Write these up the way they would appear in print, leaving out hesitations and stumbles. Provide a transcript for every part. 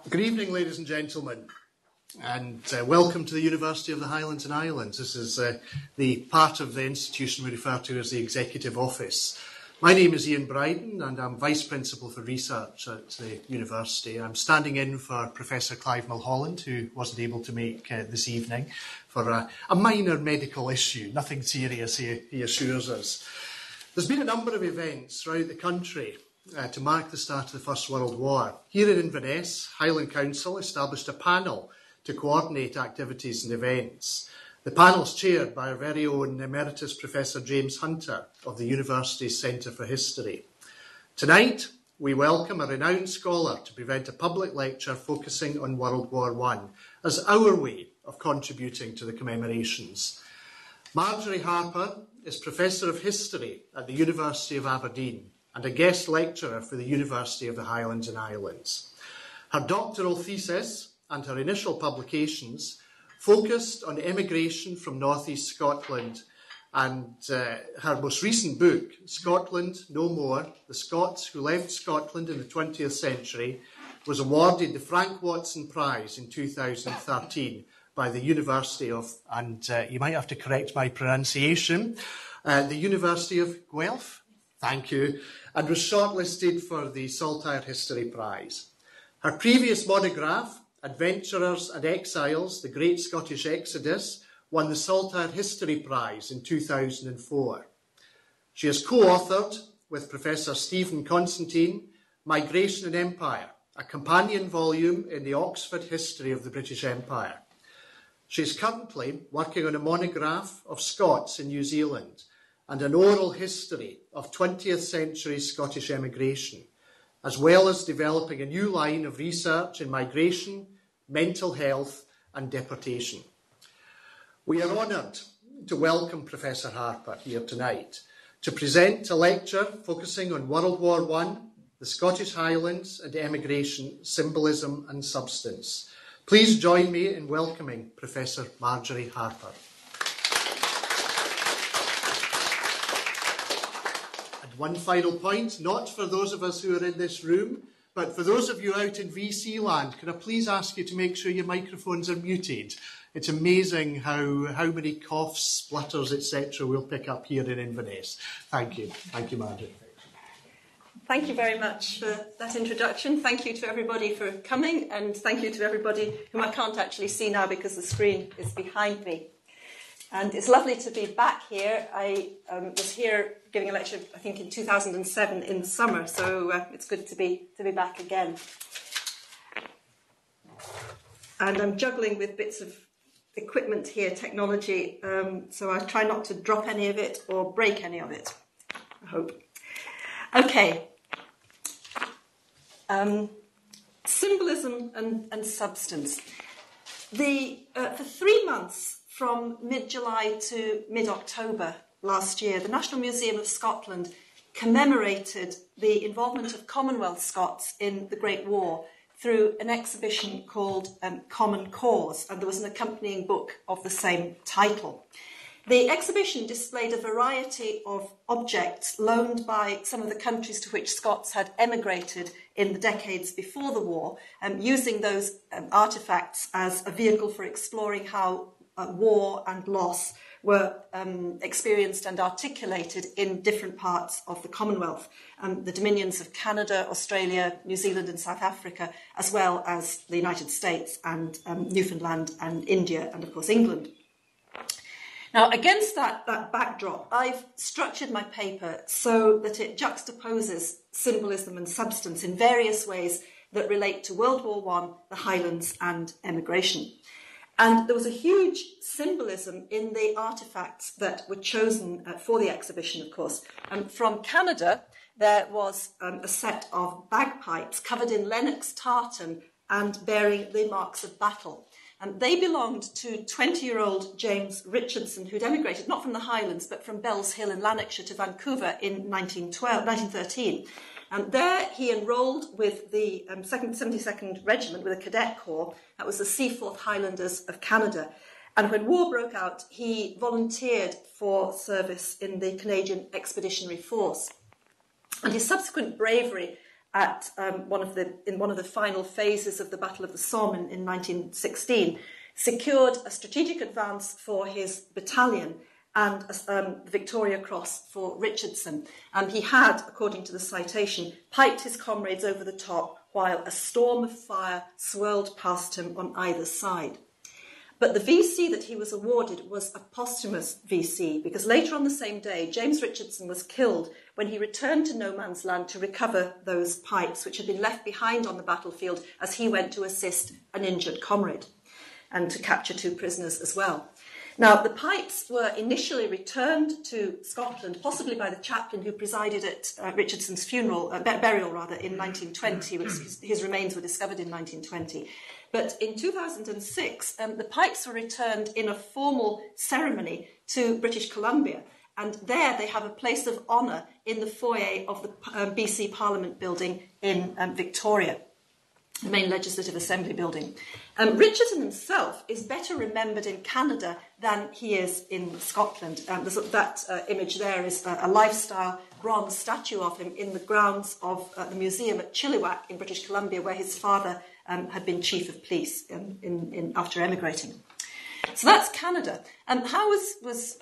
Good evening, ladies and gentlemen, and welcome to the University of the Highlands and Islands. This is the part of the institution we refer to as the Executive Office. My name is Ian Bryden, and I'm Vice Principal for Research at the University. I'm standing in for Professor Clive Mulholland, who wasn't able to make this evening for a minor medical issue, nothing serious, he assures us. There's been a number of events throughout the country to mark the start of the First World War. Here in Inverness, Highland Council established a panel to coordinate activities and events. The panel is chaired by our very own Emeritus Professor James Hunter of the University's Centre for History. Tonight, we welcome a renowned scholar to present a public lecture focusing on World War I as our way of contributing to the commemorations. Marjory Harper is Professor of History at the University of Aberdeen and a guest lecturer for the University of the Highlands and Islands. Her doctoral thesis and her initial publications focused on emigration from North East Scotland, and her most recent book, Scotland No More, The Scots Who Left Scotland in the 20th Century, was awarded the Frank Watson Prize in 2013 by the University of, and you might have to correct my pronunciation, the University of Guelph, thank you, and was shortlisted for the Saltire History Prize. Her previous monograph, Adventurers and Exiles, The Great Scottish Exodus, won the Saltire History Prize in 2004. She has co-authored with Professor Stephen Constantine, Migration and Empire, a companion volume in the Oxford History of the British Empire. She is currently working on a monograph of Scots in New Zealand and an oral history of 20th century Scottish emigration, as well as developing a new line of research in migration, mental health and deportation. We are honoured to welcome Professor Harper here tonight to present a lecture focusing on World War I, the Scottish Highlands and Emigration, Symbolism and Substance. Please join me in welcoming Professor Marjory Harper. One final point, not for those of us who are in this room, but for those of you out in VC land, can I please ask you to make sure your microphones are muted? It's amazing how many coughs, splutters, etc. we'll pick up here in Inverness. Thank you. Thank you, Marjory. Thank you very much for that introduction. Thank you to everybody for coming, and thank you to everybody whom I can't actually see now because the screen is behind me. And it's lovely to be back here. I was here giving a lecture, I think, in 2007 in the summer, so it's good to be back again. And I'm juggling with bits of equipment here, technology, so I try not to drop any of it or break any of it, I hope. Okay. Symbolism and substance. For 3 months, from mid-July to mid-October last year, the National Museum of Scotland commemorated the involvement of Commonwealth Scots in the Great War through an exhibition called Common Cause, and there was an accompanying book of the same title. The exhibition displayed a variety of objects loaned by some of the countries to which Scots had emigrated in the decades before the war, using those artefacts as a vehicle for exploring how war and loss were experienced and articulated in different parts of the Commonwealth, the dominions of Canada, Australia, New Zealand and South Africa, as well as the United States and Newfoundland and India and, of course, England. Now, against that backdrop, I've structured my paper so that it juxtaposes symbolism and substance in various ways that relate to World War I, the Highlands and emigration. And there was a huge symbolism in the artefacts that were chosen for the exhibition, of course. From Canada, there was a set of bagpipes covered in Lennox tartan and bearing the marks of battle. And they belonged to 20-year-old James Richardson, who'd emigrated not from the Highlands, but from Bells Hill in Lanarkshire to Vancouver in 1913. And there he enrolled with the 72nd Regiment, with a cadet corps. That was the Seaforth Highlanders of Canada. And when war broke out, he volunteered for service in the Canadian Expeditionary Force. And his subsequent bravery at in one of the final phases of the Battle of the Somme in 1916, secured a strategic advance for his battalion and the Victoria Cross for Richardson. He had, according to the citation, piped his comrades over the top while a storm of fire swirled past him on either side. But the VC that he was awarded was a posthumous VC, because later on the same day, James Richardson was killed when he returned to no man's land to recover those pipes, which had been left behind on the battlefield as he went to assist an injured comrade and to capture 2 prisoners as well. Now, the pipes were initially returned to Scotland, possibly by the chaplain who presided at Richardson's burial in 1920, which his remains were discovered in 1920. But in 2006, the pipes were returned in a formal ceremony to British Columbia. And there they have a place of honour in the foyer of the BC Parliament building in Victoria, the main Legislative Assembly building. Richardson himself is better remembered in Canada than he is in Scotland. That image there is a lifestyle bronze statue of him in the grounds of the museum at Chilliwack in British Columbia, where his father had been chief of police after emigrating. So that's Canada. How was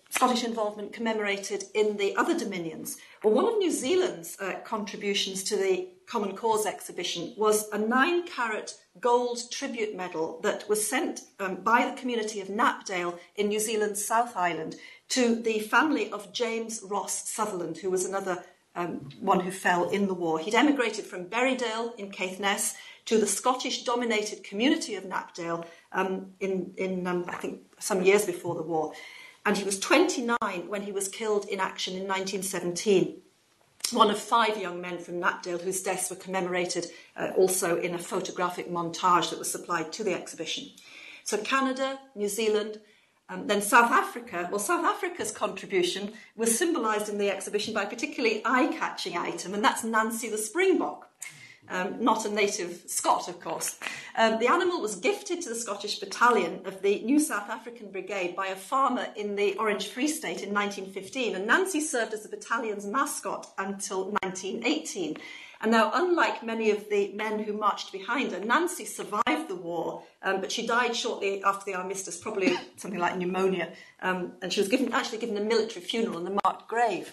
Scottish involvement commemorated in the other dominions? Well, one of New Zealand's contributions to the Common Cause exhibition was a 9-carat gold tribute medal that was sent by the community of Knapdale in New Zealand's South Island to the family of James Ross Sutherland, who was another one who fell in the war. He'd emigrated from Berrydale in Caithness to the Scottish-dominated community of Knapdale in I think, some years before the war. And he was 29 when he was killed in action in 1917. One of 5 young men from Knapdale whose deaths were commemorated also in a photographic montage that was supplied to the exhibition. So Canada, New Zealand, then South Africa. Well, South Africa's contribution was symbolised in the exhibition by a particularly eye-catching item, and that's Nancy the Springbok. Not a native Scot, of course. The animal was gifted to the Scottish Battalion of the New South African Brigade by a farmer in the Orange Free State in 1915, and Nancy served as the battalion's mascot until 1918. And now, unlike many of the men who marched behind her, Nancy survived the war, but she died shortly after the armistice, probably something like pneumonia, and she was actually given a military funeral in a marked grave.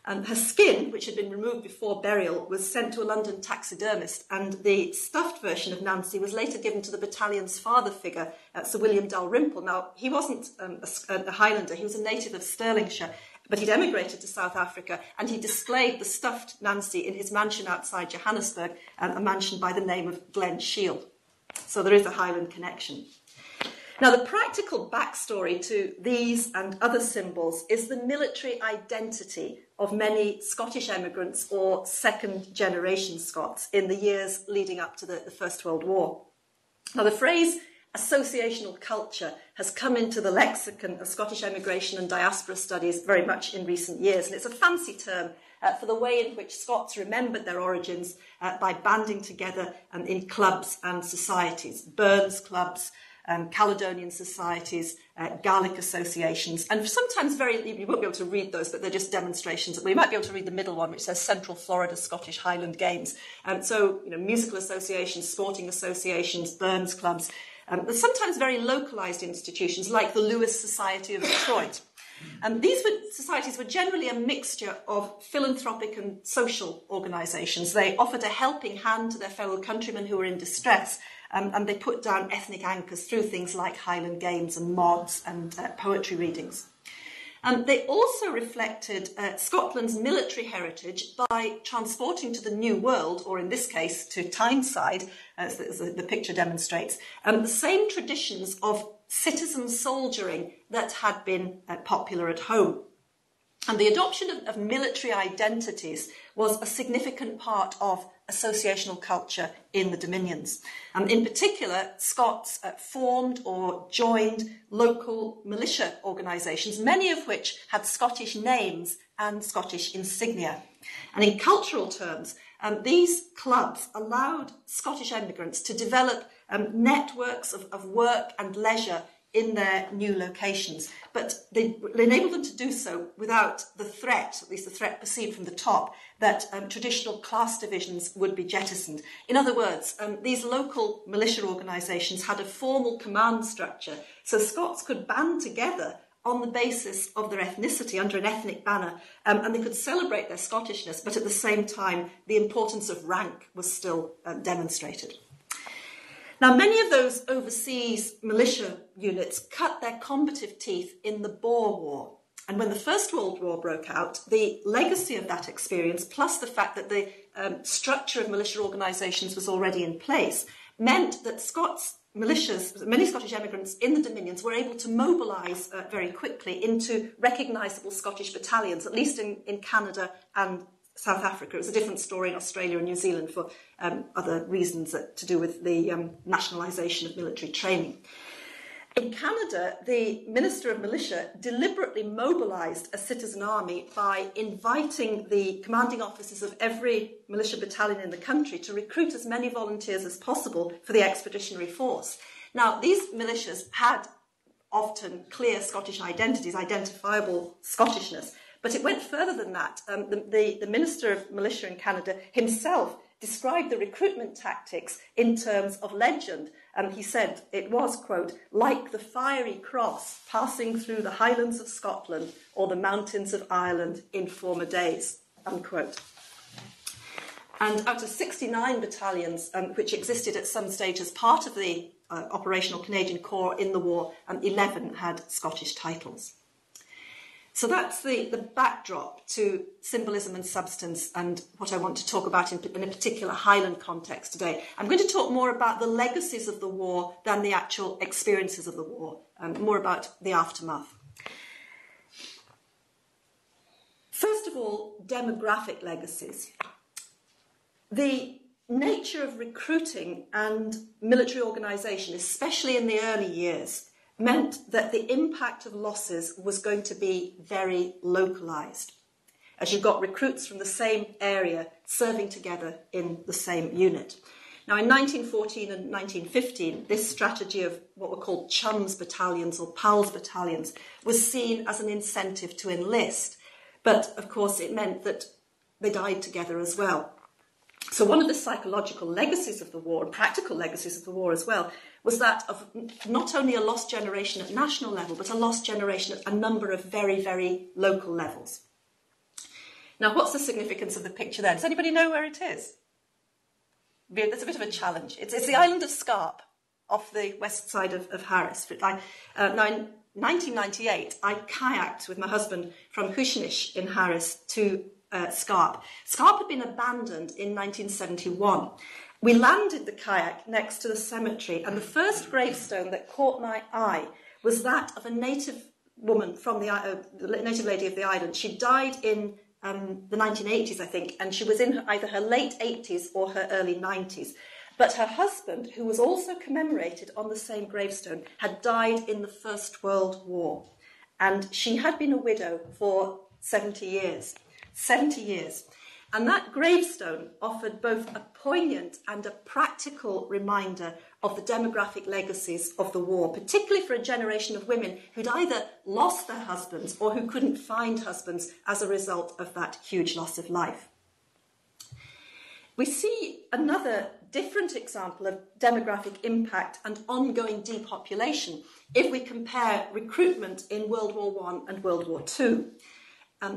Her skin, which had been removed before burial, was sent to a London taxidermist, and the stuffed version of Nancy was later given to the battalion's father figure, Sir William Dalrymple. Now, he wasn't a Highlander, he was a native of Stirlingshire, but he'd emigrated to South Africa, and he displayed the stuffed Nancy in his mansion outside Johannesburg, a mansion by the name of Glen Shield. So there is a Highland connection. Now, the practical backstory to these and other symbols is the military identity of many Scottish emigrants or second-generation Scots in the years leading up to the First World War. Now, the phrase associational culture has come into the lexicon of Scottish emigration and diaspora studies very much in recent years, and it's a fancy term for the way in which Scots remembered their origins by banding together in clubs and societies, Burns clubs, Caledonian societies, Gaelic associations, and sometimes you won't be able to read those, but they're just demonstrations. Well, you might be able to read the middle one, which says Central Florida Scottish Highland Games. So, musical associations, sporting associations, Burns clubs, but sometimes very localised institutions like the Lewis Society of Detroit. These societies were generally a mixture of philanthropic and social organisations. They offered a helping hand to their fellow countrymen who were in distress, and they put down ethnic anchors through things like Highland Games and mods and poetry readings. They also reflected Scotland's military heritage by transporting to the New World, or in this case to Tyneside, as the picture demonstrates, the same traditions of citizen soldiering that had been popular at home. And the adoption of military identities was a significant part of associational culture in the Dominions. In particular, Scots formed or joined local militia organisations, many of which had Scottish names and Scottish insignia. And in cultural terms, these clubs allowed Scottish emigrants to develop networks of work and leisure in their new locations, but they enabled them to do so without the threat, at least the threat perceived from the top, that traditional class divisions would be jettisoned. In other words, these local militia organisations had a formal command structure, so Scots could band together on the basis of their ethnicity under an ethnic banner, and they could celebrate their Scottishness, but at the same time the importance of rank was still demonstrated. Now, many of those overseas militia units cut their combative teeth in the Boer War. And when the First World War broke out, the legacy of that experience, plus the fact that the structure of militia organisations was already in place, meant that Scots militias, many Scottish emigrants in the Dominions, were able to mobilise very quickly into recognisable Scottish battalions, at least in Canada and South Africa. It was a different story in Australia and New Zealand for other reasons to do with the nationalisation of military training. In Canada, the Minister of Militia deliberately mobilised a citizen army by inviting the commanding officers of every militia battalion in the country to recruit as many volunteers as possible for the expeditionary force. Now, these militias had often clear Scottish identities, identifiable Scottishness, but it went further than that. The Minister of Militia in Canada himself described the recruitment tactics in terms of legend. He said it was, quote, like the fiery cross passing through the Highlands of Scotland or the mountains of Ireland in former days, unquote. And out of 69 battalions, which existed at some stage as part of the Operational Canadian Corps in the war, 11 had Scottish titles. So that's the backdrop to symbolism and substance and what I want to talk about in a particular Highland context today. I'm going to talk more about the legacies of the war than the actual experiences of the war, more about the aftermath. First of all, demographic legacies. The nature of recruiting and military organisation, especially in the early years, meant that the impact of losses was going to be very localised, as you got recruits from the same area serving together in the same unit. Now, in 1914 and 1915, this strategy of what were called chums battalions or pals battalions was seen as an incentive to enlist. But, of course, it meant that they died together as well. So one of the psychological legacies of the war, and practical legacies of the war as well, was that of not only a lost generation at national level, but a lost generation at a number of very, very local levels. Now, what's the significance of the picture there? Does anybody know where it is? There's a bit of a challenge. It's the island of Scarp, off the west side of Harris. Now, in 1998, I kayaked with my husband from Huishnich in Harris to Scarp. Scarp had been abandoned in 1971. We landed the kayak next to the cemetery, and the first gravestone that caught my eye was that of a native woman from the native lady of the island. She died in the 1980s, I think, and she was in either her late 80s or her early 90s. But her husband, who was also commemorated on the same gravestone, had died in the First World War, and she had been a widow for 70 years. 70 years. And that gravestone offered both a poignant and a practical reminder of the demographic legacies of the war, particularly for a generation of women who'd either lost their husbands or who couldn't find husbands as a result of that huge loss of life. We see another different example of demographic impact and ongoing depopulation if we compare recruitment in World War I and World War II.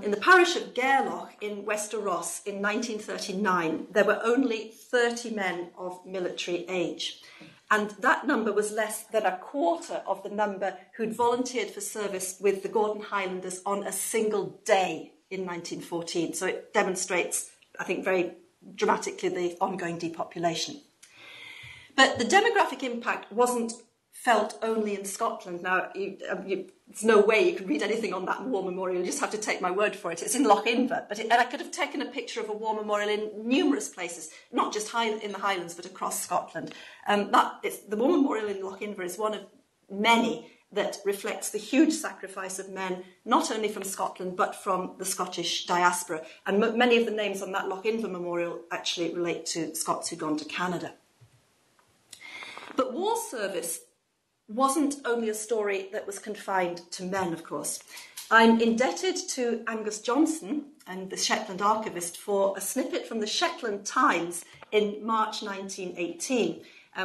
In the parish of Gairloch in Wester Ross in 1939, there were only 30 men of military age. And that number was less than a quarter of the number who'd volunteered for service with the Gordon Highlanders on a single day in 1914. So it demonstrates, I think, very dramatically the ongoing depopulation. But the demographic impact wasn't felt only in Scotland. Now, there's no way you can read anything on that war memorial. You just have to take my word for it. It's in Loch Inver, and I could have taken a picture of a war memorial in numerous places, not just in the Highlands, but across Scotland. The war memorial in Loch Inver is one of many that reflects the huge sacrifice of men, not only from Scotland, but from the Scottish diaspora. And many of the names on that Loch Inver memorial actually relate to Scots who'd gone to Canada. But war service wasn't only a story that was confined to men, of course. I'm indebted to Angus Johnson and the Shetland archivist for a snippet from the Shetland Times in March 1918,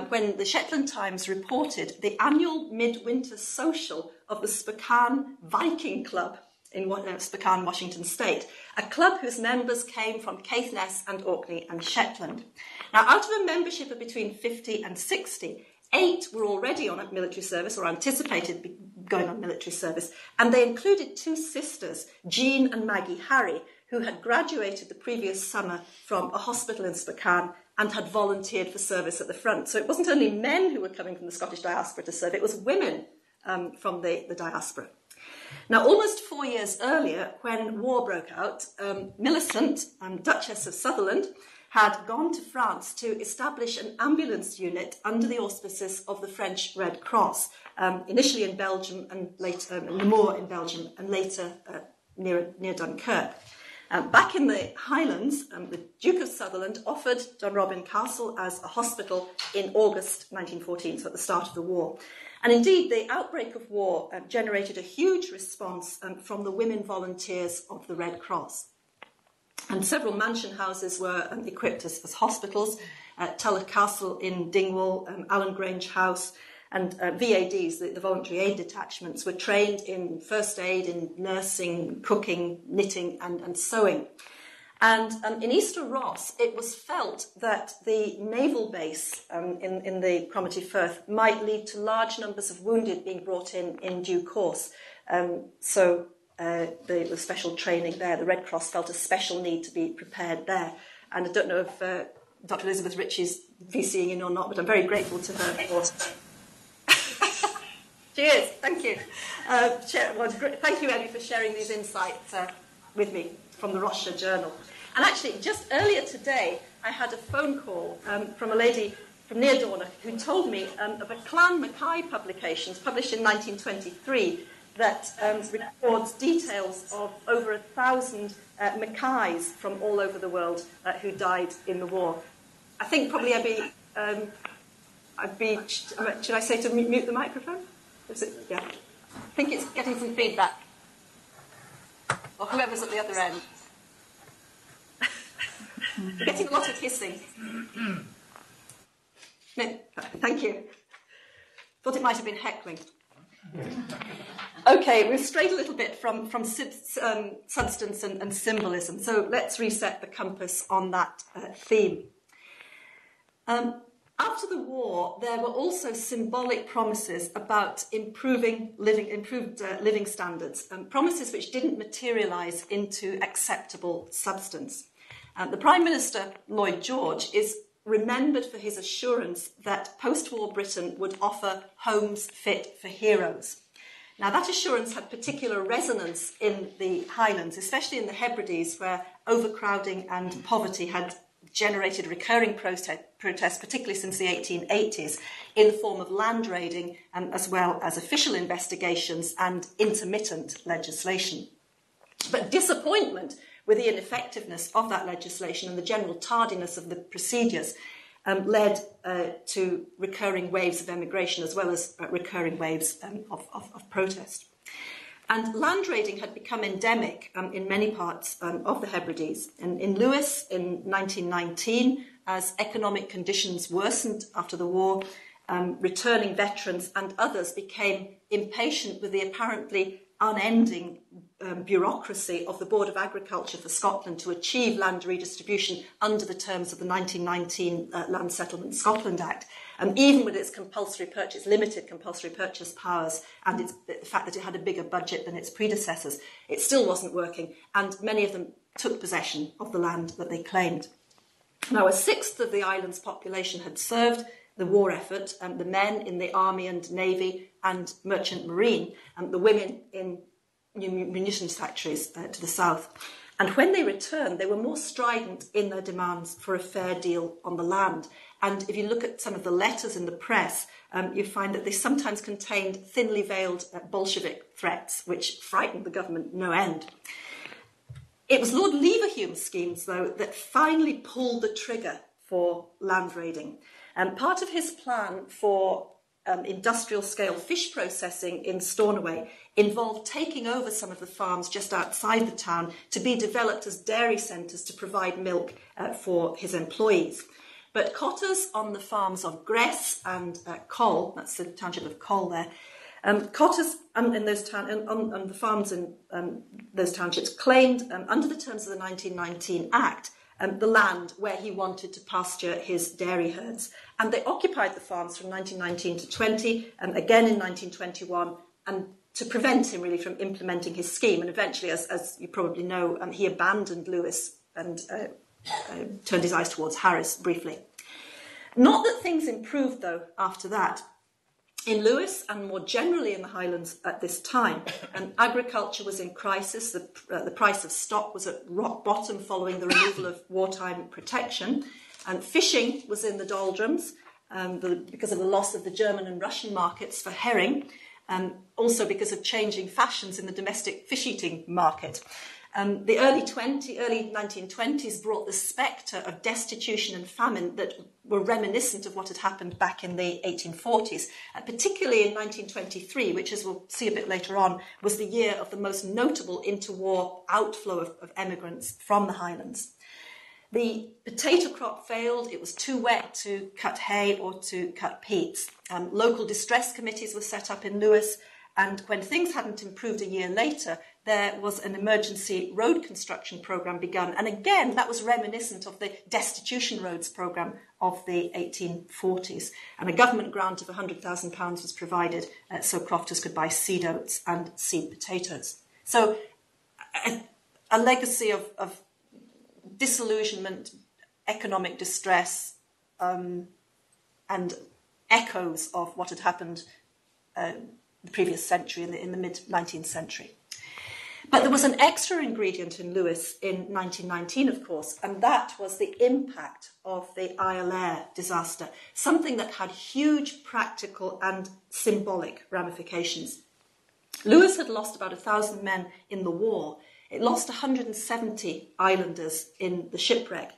when the Shetland Times reported the annual midwinter social of the Spokane Viking Club in Spokane, Washington State, a club whose members came from Caithness and Orkney and Shetland. Now, out of a membership of between 50 and 60, 8 were already on military service or anticipated going on military service, and they included 2 sisters, Jean and Maggie Harry, who had graduated the previous summer from a hospital in Spokane and had volunteered for service at the front. So it wasn't only men who were coming from the Scottish diaspora to serve, it was women from the diaspora. Now, almost 4 years earlier, when war broke out, Millicent, Duchess of Sutherland, had gone to France to establish an ambulance unit under the auspices of the French Red Cross, initially in Belgium and later Namur in Belgium, and later near Dunkirk. Back in the Highlands, the Duke of Sutherland offered Dunrobin Castle as a hospital in August 1914, so at the start of the war. And indeed, the outbreak of war generated a huge response from the women volunteers of the Red Cross. And several mansion houses were equipped as hospitals. Tulloch Castle in Dingwall, Allen Grange House, and VADs, the voluntary aid detachments, were trained in first aid, in nursing, cooking, knitting, and sewing. And in Easter Ross, it was felt that the naval base in the Cromarty Firth might lead to large numbers of wounded being brought in due course. So the special training there, the Red Cross felt a special need to be prepared there. And I don't know if Dr. Elizabeth Ritchie's VCing in or not, but I'm very grateful to her for... Cheers, thank you. Thank you, Emmy, for sharing these insights with me from the Ross Journal. And actually, just earlier today, I had a phone call from a lady from near Dornoch who told me of a Clan Mackay publications published in 1923 that records details of over 1,000 Mackays from all over the world who died in the war. I think probably should I say to mute the microphone? Yeah. I think it's getting some feedback. Or whoever's at the other end. We're getting a lot of hissing. No, thank you. Thought it might have been heckling. Okay, we've strayed a little bit from substance and symbolism, so let's reset the compass on that theme. After the war, there were also symbolic promises about improved living standards, promises which didn't materialise into acceptable substance. The Prime Minister, Lloyd George, is remembered for his assurance that post-war Britain would offer homes fit for heroes. Now, that assurance had particular resonance in the Highlands, especially in the Hebrides, where overcrowding and poverty had generated recurring protests, particularly since the 1880s, in the form of land raiding, as well as official investigations and intermittent legislation. But disappointment with the ineffectiveness of that legislation and the general tardiness of the procedures led to recurring waves of emigration, as well as recurring waves of protest. And land raiding had become endemic in many parts of the Hebrides. In Lewis in 1919, as economic conditions worsened after the war, returning veterans and others became impatient with the apparently unending bureaucracy of the Board of Agriculture for Scotland to achieve land redistribution under the terms of the 1919 Land Settlement Scotland Act. Even with its limited compulsory purchase powers and the fact that it had a bigger budget than its predecessors, it still wasn't working, and many of them took possession of the land that they claimed. Now, a sixth of the island's population had served the war effort, the men in the army and navy and merchant marine, and the women in munitions factories to the south. And when they returned, they were more strident in their demands for a fair deal on the land. And if you look at some of the letters in the press, you find that they sometimes contained thinly veiled Bolshevik threats, which frightened the government no end. It was Lord Leverhulme's schemes, though, that finally pulled the trigger for land raiding. Part of his plan for industrial-scale fish processing in Stornoway involved taking over some of the farms just outside the town to be developed as dairy centres to provide milk for his employees. But cottars on the farms of Gress and Coll, that's the township of Coll there, cottars on the farms in those townships claimed, under the terms of the 1919 Act, the land where he wanted to pasture his dairy herds. And they occupied the farms from 1919 to 20, and again in 1921, and to prevent him really from implementing his scheme. And eventually, as you probably know, he abandoned Lewis and turned his eyes towards Harris briefly. Not that things improved, though, after that. In Lewis and more generally in the Highlands at this time, agriculture was in crisis. The price of stock was at rock bottom following the removal of wartime protection. And fishing was in the doldrums because of the loss of the German and Russian markets for herring, and also because of changing fashions in the domestic fish-eating market. The early 1920s brought the spectre of destitution and famine that were reminiscent of what had happened back in the 1840s, and particularly in 1923, which, as we'll see a bit later on, was the year of the most notable interwar outflow of emigrants from the Highlands. The potato crop failed. It was too wet to cut hay or to cut peats. Local distress committees were set up in Lewis, and when things hadn't improved a year later, there was an emergency road construction programme begun. And again, that was reminiscent of the destitution roads programme of the 1840s. And a government grant of £100,000 was provided so crofters could buy seed oats and seed potatoes. So a legacy of disillusionment, economic distress, and echoes of what had happened the previous century, in the mid-19th century. But there was an extra ingredient in Lewis in 1919, of course, and that was the impact of the Iolaire disaster, something that had huge practical and symbolic ramifications. Lewis had lost about 1,000 men in the war. It lost 170 islanders in the shipwreck.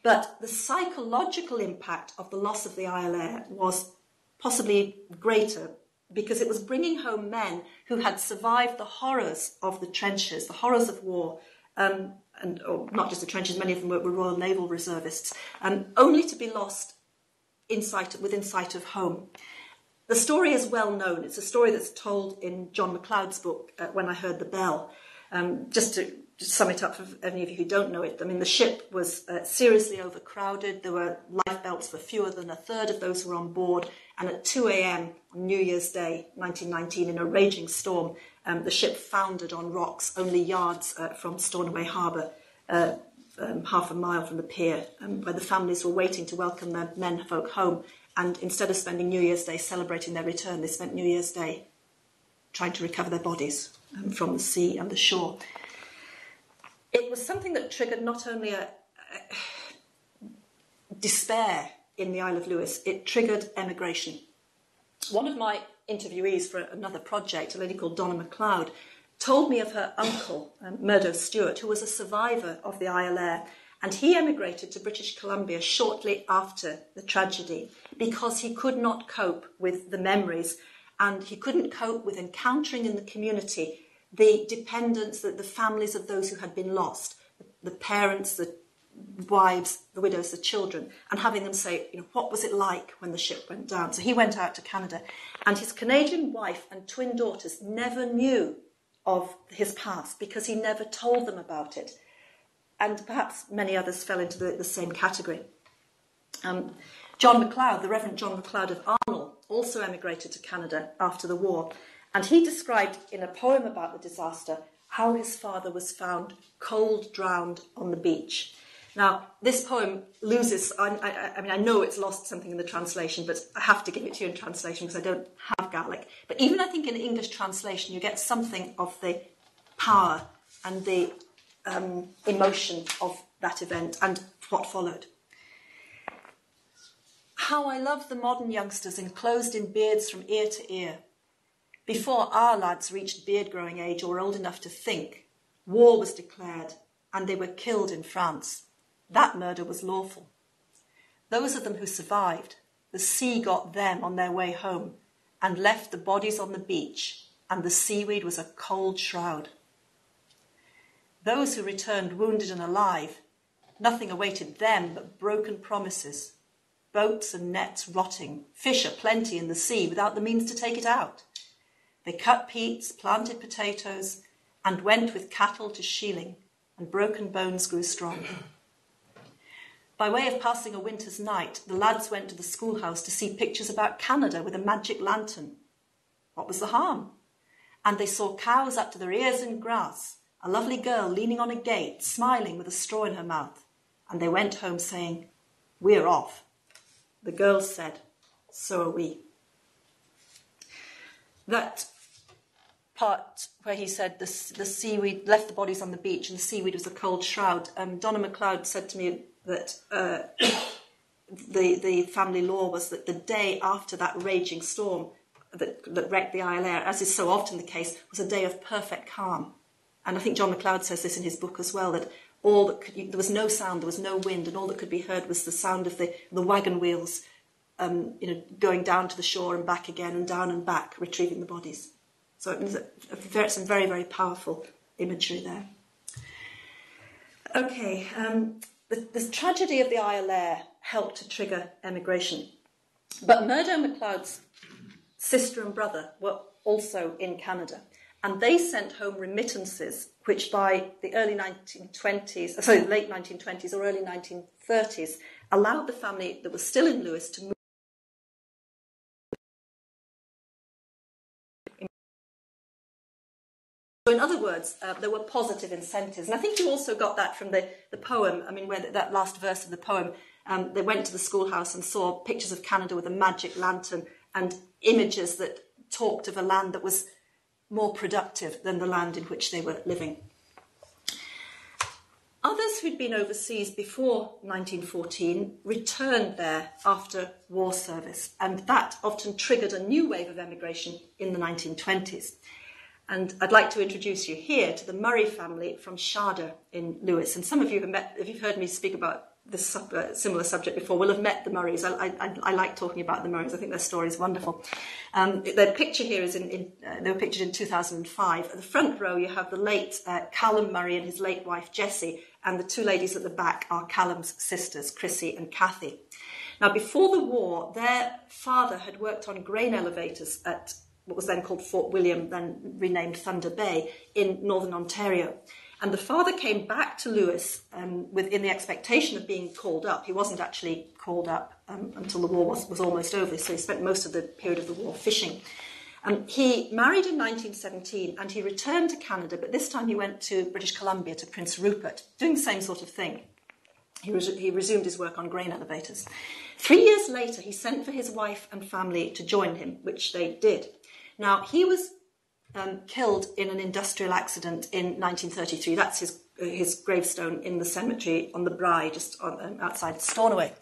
But the psychological impact of the loss of the Iolaire was possibly greater, because it was bringing home men who had survived the horrors of the trenches, the horrors of war, or not just the trenches, many of them were Royal Naval reservists, only to be lost within sight of home. The story is well known. It's a story that's told in John MacLeod's book, When I Heard the Bell. Just to sum it up for any of you who don't know it, I mean, the ship was seriously overcrowded. There were lifebelts for fewer than a third of those who were on board. And at 2 a.m. on New Year's Day, 1919, in a raging storm, the ship foundered on rocks only yards from Stornoway Harbour, half a mile from the pier, where the families were waiting to welcome their menfolk home. And instead of spending New Year's Day celebrating their return, they spent New Year's Day trying to recover their bodies from the sea and the shore. It was something that triggered not only a despair in the Isle of Lewis, it triggered emigration. One of my interviewees for another project, a lady called Donna MacLeod, told me of her uncle, Murdo Stewart, who was a survivor of the Iolaire, and he emigrated to British Columbia shortly after the tragedy because he could not cope with the memories, and he couldn't cope with encountering in the community the dependents, the families of those who had been lost, the parents, the wives, the widows, the children, and having them say, what was it like when the ship went down? So he went out to Canada, and his Canadian wife and twin daughters never knew of his past because he never told them about it. And perhaps many others fell into the same category. John MacLeod, the Reverend John MacLeod of Arnold, also emigrated to Canada after the war, and he described in a poem about the disaster how his father was found cold drowned on the beach. Now, this poem loses, I know it's lost something in the translation, but I have to give it to you in translation because I don't have Gaelic. But even I think in English translation, you get something of the power and the emotion of that event and what followed. How I love the modern youngsters enclosed in beards from ear to ear. Before our lads reached beard-growing age or were old enough to think, war was declared and they were killed in France. That murder was lawful. Those of them who survived, the sea got them on their way home, and left the bodies on the beach, and the seaweed was a cold shroud. Those who returned wounded and alive, nothing awaited them but broken promises, boats and nets rotting, fish aplenty in the sea without the means to take it out. They cut peats, planted potatoes, and went with cattle to shealing, and broken bones grew strong. By way of passing a winter's night, the lads went to the schoolhouse to see pictures about Canada with a magic lantern. What was the harm? And they saw cows up to their ears in grass, a lovely girl leaning on a gate, smiling with a straw in her mouth. And they went home saying, "We're off." The girls said, "So are we." That part where he said the seaweed left the bodies on the beach and the seaweed was a cold shroud. Donna MacLeod said to me that the family law was that the day after that raging storm that wrecked the Iolaire, as is so often the case, was a day of perfect calm. And I think John MacLeod says this in his book as well, that there was no sound, there was no wind, and all that could be heard was the sound of the wagon wheels going down to the shore and back again and down and back, retrieving the bodies. So it was some very, very powerful imagery there. Okay, the tragedy of the Iolaire helped to trigger emigration. But Murdo MacLeod's sister and brother were also in Canada, and they sent home remittances which by the late 1920s or early 1930s allowed the family that was still in Lewis to move. So in other words, there were positive incentives. And I think you also got that from the poem. I mean, where that last verse of the poem, they went to the schoolhouse and saw pictures of Canada with a magic lantern and images that talked of a land that was more productive than the land in which they were living. Others who'd been overseas before 1914 returned there after war service, and that often triggered a new wave of emigration in the 1920s. And I'd like to introduce you here to the Murray family from Shada in Lewis. And some of you have met, if you've heard me speak about this similar subject before, will have met the Murrays. I like talking about the Murrays. I think their story is wonderful. Their picture here is they were pictured in 2005. At the front row, you have the late Callum Murray and his late wife Jessie, and the two ladies at the back are Callum's sisters, Chrissy and Kathy. Now, before the war, their father had worked on grain elevators at what was then called Fort William, then renamed Thunder Bay, in northern Ontario. And the father came back to Lewis in the expectation of being called up. He wasn't actually called up until the war was almost over, so he spent most of the period of the war fishing. He married in 1917 and he returned to Canada, but this time he went to British Columbia, to Prince Rupert, doing the same sort of thing. He resumed his work on grain elevators. 3 years later, he sent for his wife and family to join him, which they did. Now, he was killed in an industrial accident in 1933. That's his gravestone in the cemetery on the Brae, just outside Stornoway.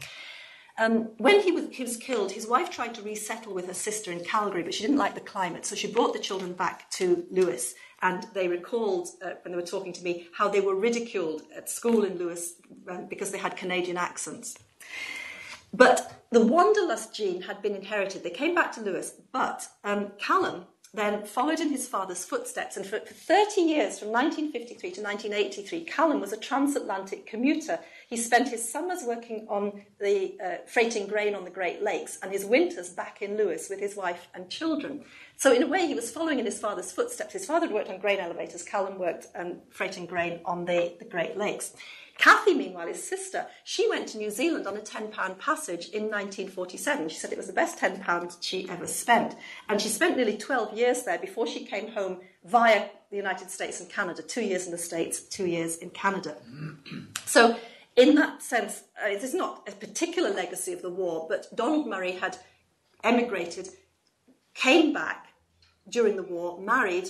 When he was killed, his wife tried to resettle with her sister in Calgary, but she didn't like the climate, so she brought the children back to Lewis. And they recalled, when they were talking to me, how they were ridiculed at school in Lewis because they had Canadian accents. But the wanderlust gene had been inherited. They came back to Lewis, but Callum then followed in his father's footsteps. And for 30 years, from 1953 to 1983, Callum was a transatlantic commuter. He spent his summers working on freighting grain on the Great Lakes and his winters back in Lewis with his wife and children. So in a way, he was following in his father's footsteps. His father had worked on grain elevators. Callum worked freighting grain on the Great Lakes. Kathy, meanwhile, his sister, she went to New Zealand on a £10 passage in 1947. She said it was the best £10 she ever spent. And she spent nearly 12 years there before she came home via the United States and Canada. 2 years in the States, 2 years in Canada. So in that sense, it is not a particular legacy of the war, but Donald Murray had emigrated, came back during the war, married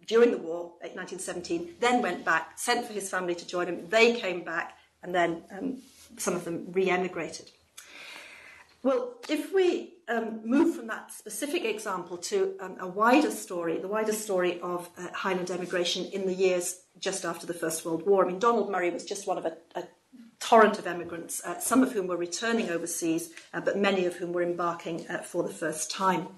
during the war, 1917, then went back, sent for his family to join him. They came back, and then some of them re-emigrated. Well, if we move from that specific example to a wider story, the wider story of Highland emigration in the years just after the First World War. I mean, Donald Murray was just one of a torrent of emigrants, some of whom were returning overseas, but many of whom were embarking for the first time.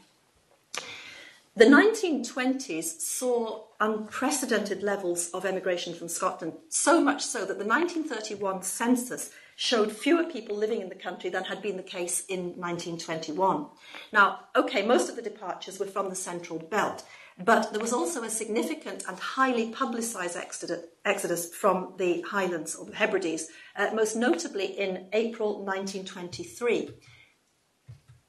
The 1920s saw unprecedented levels of emigration from Scotland, so much so that the 1931 census showed fewer people living in the country than had been the case in 1921. Now, okay, most of the departures were from the Central Belt, but there was also a significant and highly publicised exodus from the Highlands or the Hebrides, most notably in April 1923,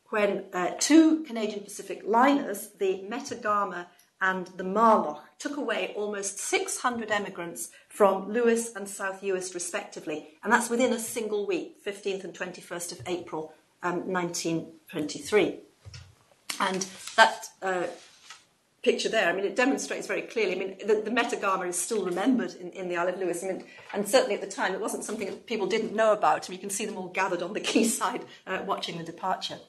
when two Canadian Pacific liners, the Metagama and the Marloch, took away almost 600 emigrants from Lewis and South Uist respectively, and that's within a single week, 15th and 21st of April 1923. And that picture there, I mean, it demonstrates very clearly, I mean, the Metagama is still remembered in the Isle of Lewis, I mean, and certainly at the time it wasn't something that people didn't know about. I mean, you can see them all gathered on the quayside watching the departure.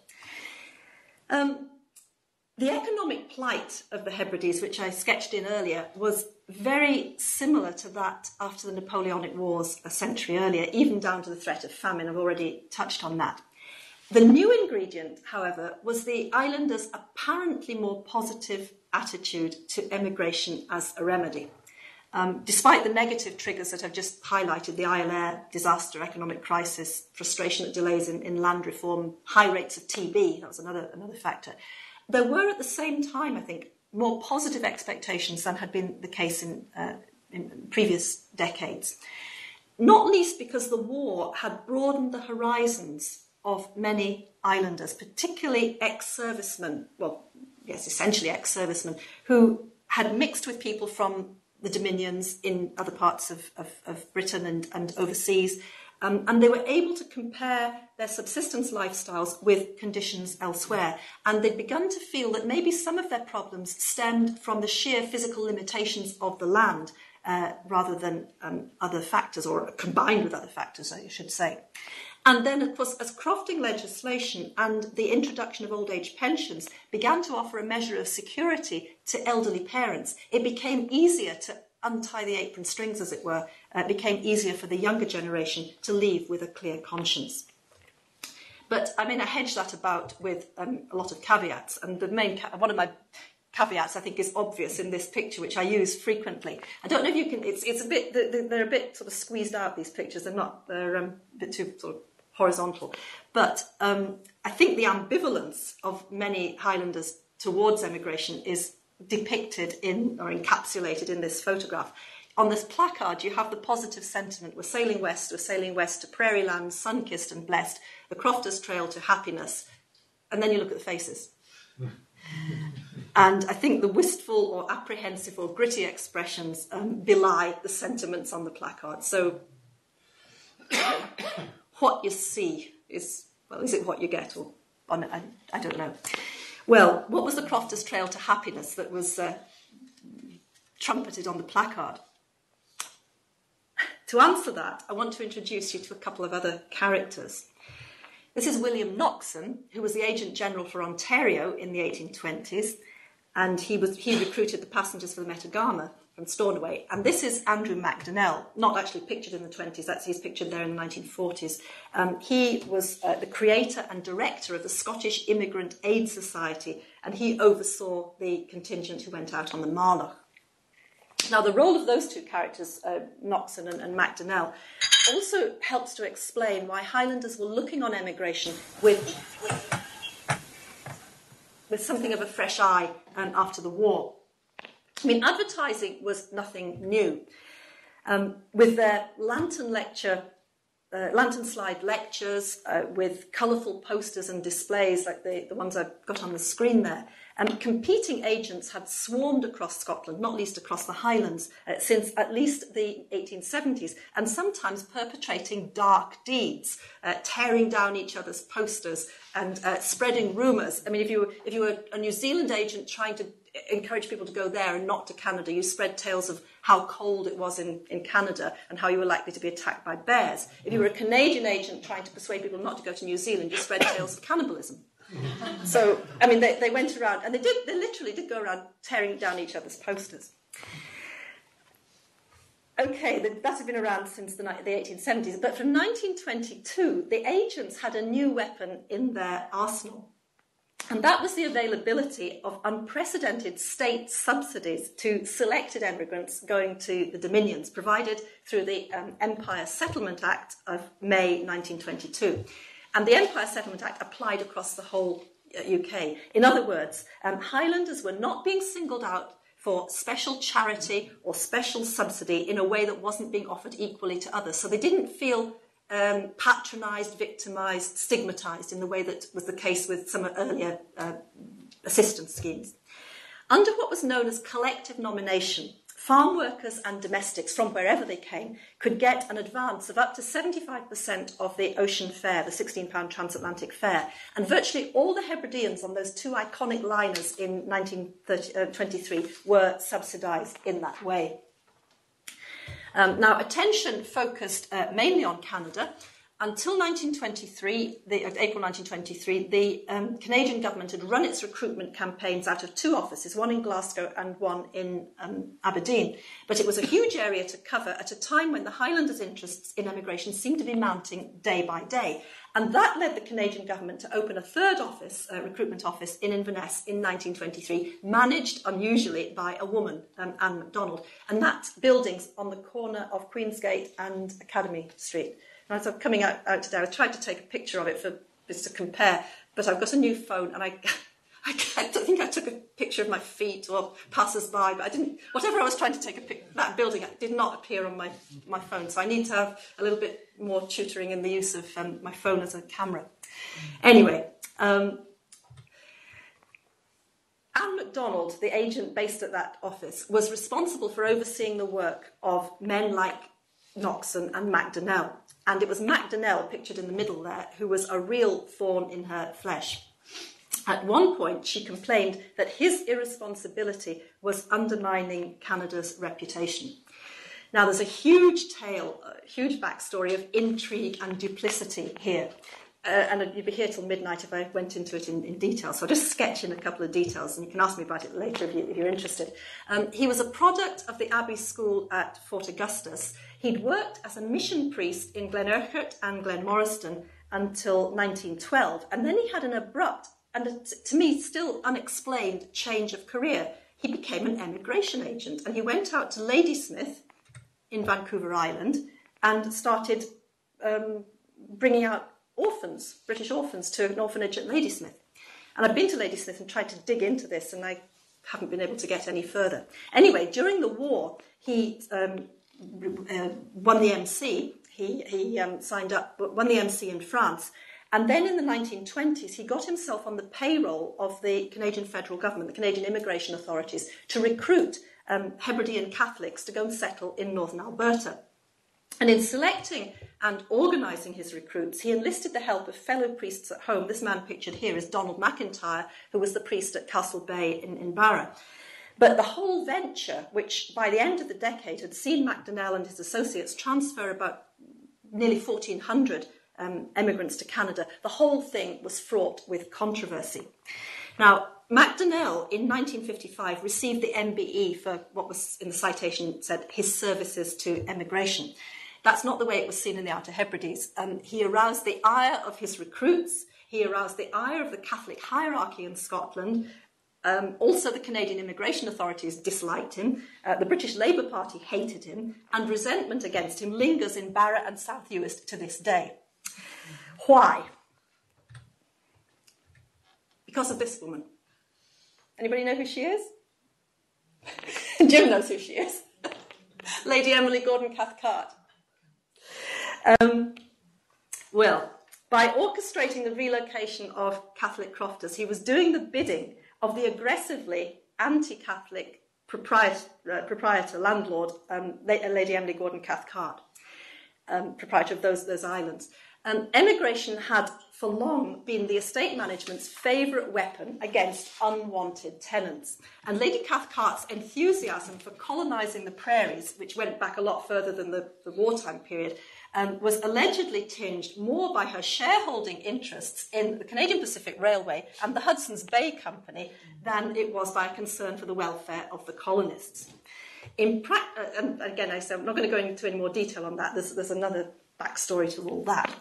The economic plight of the Hebrides, which I sketched in earlier, was very similar to that after the Napoleonic Wars a century earlier, even down to the threat of famine. I've already touched on that. The new ingredient, however, was the islanders' apparently more positive attitude to emigration as a remedy. Despite the negative triggers that I've just highlighted, the Iolaire disaster, economic crisis, frustration at delays in land reform, high rates of TB, that was another factor. There were at the same time, I think, more positive expectations than had been the case in previous decades. Not least because the war had broadened the horizons of many islanders, particularly ex-servicemen, well, yes, essentially ex-servicemen, who had mixed with people from the Dominions in other parts of Britain and overseas, and they were able to compare their subsistence lifestyles with conditions elsewhere. And they'd begun to feel that maybe some of their problems stemmed from the sheer physical limitations of the land rather than other factors, or combined with other factors, I should say. And then, of course, as crofting legislation and the introduction of old age pensions began to offer a measure of security to elderly parents, it became easier to untie the apron strings, as it were. It became easier for the younger generation to leave with a clear conscience. But, I mean, I hedge that about with a lot of caveats. And the main one of my caveats, I think, is obvious in this picture, which I use frequently. I don't know if you can, it's a bit, they're a bit sort of squeezed out, these pictures. They're a bit too sort of horizontal. But I think the ambivalence of many Highlanders towards emigration is depicted in or encapsulated in this photograph. On this placard, you have the positive sentiment. We're sailing west to prairie land, sun-kissed and blessed, the Crofters Trail to happiness. And then you look at the faces. And I think the wistful or apprehensive or gritty expressions belie the sentiments on the placard. So what you see is, well, is it what you get? Or I don't know. Well, what was the Crofters Trail to happiness that was trumpeted on the placard? To answer that, I want to introduce you to a couple of other characters. This is William Noxon, who was the Agent General for Ontario in the 1820s, and he recruited the passengers for the Metagama from Stornoway. And this is Andrew MacDonnell, not actually pictured in the 20s, he's pictured there in the 1940s. He was the creator and director of the Scottish Immigrant Aid Society, and he oversaw the contingent who went out on the Marloch. Now, the role of those two characters, Noxon and MacDonnell, also helps to explain why Highlanders were looking on emigration with something of a fresh eye after the war. I mean, advertising was nothing new. With their lantern slide lectures, with colourful posters and displays like the ones I've got on the screen there, competing agents had swarmed across Scotland, not least across the Highlands, since at least the 1870s, and sometimes perpetrating dark deeds, tearing down each other's posters and spreading rumours. I mean, if you were a New Zealand agent trying to encourage people to go there and not to Canada, you spread tales of how cold it was in Canada and how you were likely to be attacked by bears. If you were a Canadian agent trying to persuade people not to go to New Zealand, you spread tales of cannibalism. So, I mean, they went around, and they literally did go around tearing down each other's posters. Okay, that had been around since the 1870s, but from 1922, the agents had a new weapon in their arsenal. And that was the availability of unprecedented state subsidies to selected emigrants going to the Dominions, provided through the Empire Settlement Act of May 1922. And the Empire Settlement Act applied across the whole UK. In other words, Highlanders were not being singled out for special charity or special subsidy in a way that wasn't being offered equally to others. So they didn't feel patronised, victimised, stigmatised in the way that was the case with some earlier assistance schemes. Under what was known as collective nomination, farm workers and domestics from wherever they came could get an advance of up to 75% of the ocean fare, the £16 transatlantic fare, and virtually all the Hebrideans on those two iconic liners in 1923 were subsidised in that way. Now, attention focused mainly on Canada. Until 1923, April 1923, the Canadian government had run its recruitment campaigns out of two offices, one in Glasgow and one in Aberdeen. But it was a huge area to cover at a time when the Highlanders' interests in emigration seemed to be mounting day by day. And that led the Canadian government to open a third office, recruitment office in Inverness in 1923, managed unusually by a woman, Anne MacDonald. And that building's on the corner of Queensgate and Academy Street. And as I'm coming out today, I tried to take a picture of it for just to compare, but I've got a new phone and I don't think I took a picture of my feet or passers-by, but I didn't. Whatever I was trying to take a picture, that building did not appear on my phone, so I need to have a little bit more tutoring in the use of my phone as a camera. Anyway, Anne MacDonald, the agent based at that office, was responsible for overseeing the work of men like Noxon and MacDonnell. And it was MacDonnell, pictured in the middle there, who was a real thorn in her flesh. At one point, she complained that his irresponsibility was undermining Canada's reputation. Now, there's a huge tale, a huge backstory of intrigue and duplicity here. And you'd be here till midnight if I went into it in detail. So I'll just sketch in a couple of details, and you can ask me about it later if you're interested. He was a product of the Abbey School at Fort Augustus. He'd worked as a mission priest in Glen Urquhart and Glenmoriston until 1912, and then he had an abrupt and, to me, still unexplained change of career. He became an emigration agent, and he went out to Ladysmith in Vancouver Island and started bringing out orphans, British orphans, to an orphanage at Ladysmith. And I've been to Ladysmith and tried to dig into this, and I haven't been able to get any further. Anyway, during the war, he won the MC. He signed up, won the MC in France. And then in the 1920s, he got himself on the payroll of the Canadian federal government, the Canadian immigration authorities, to recruit Hebridean Catholics to go and settle in northern Alberta. And in selecting and organising his recruits, he enlisted the help of fellow priests at home. This man pictured here is Donald McIntyre, who was the priest at Castle Bay in Barra. But the whole venture, which by the end of the decade had seen MacDonnell and his associates transfer about nearly 1,400 emigrants to Canada, the whole thing was fraught with controversy. Now, MacDonnell in 1955 received the MBE for what was in the citation said his services to emigration. That's not the way it was seen in the Outer Hebrides. He aroused the ire of his recruits. He aroused the ire of the Catholic hierarchy in Scotland. Also, the Canadian immigration authorities disliked him. The British Labour Party hated him. And resentment against him lingers in Barra and South Uist to this day. Why? Because of this woman. Anybody know who she is? Jim knows who she is. Lady Emily Gordon Cathcart. Well, by orchestrating the relocation of Catholic crofters, he was doing the bidding of the aggressively anti-Catholic proprietor, landlord, Lady Emily Gordon Cathcart, proprietor of those islands. Emigration had for long been the estate management's favourite weapon against unwanted tenants. And Lady Cathcart's enthusiasm for colonising the prairies, which went back a lot further than the wartime period, was allegedly tinged more by her shareholding interests in the Canadian Pacific Railway and the Hudson's Bay Company than it was by a concern for the welfare of the colonists. And again, I said I'm not going to go into any more detail on that. There's another backstory to all that.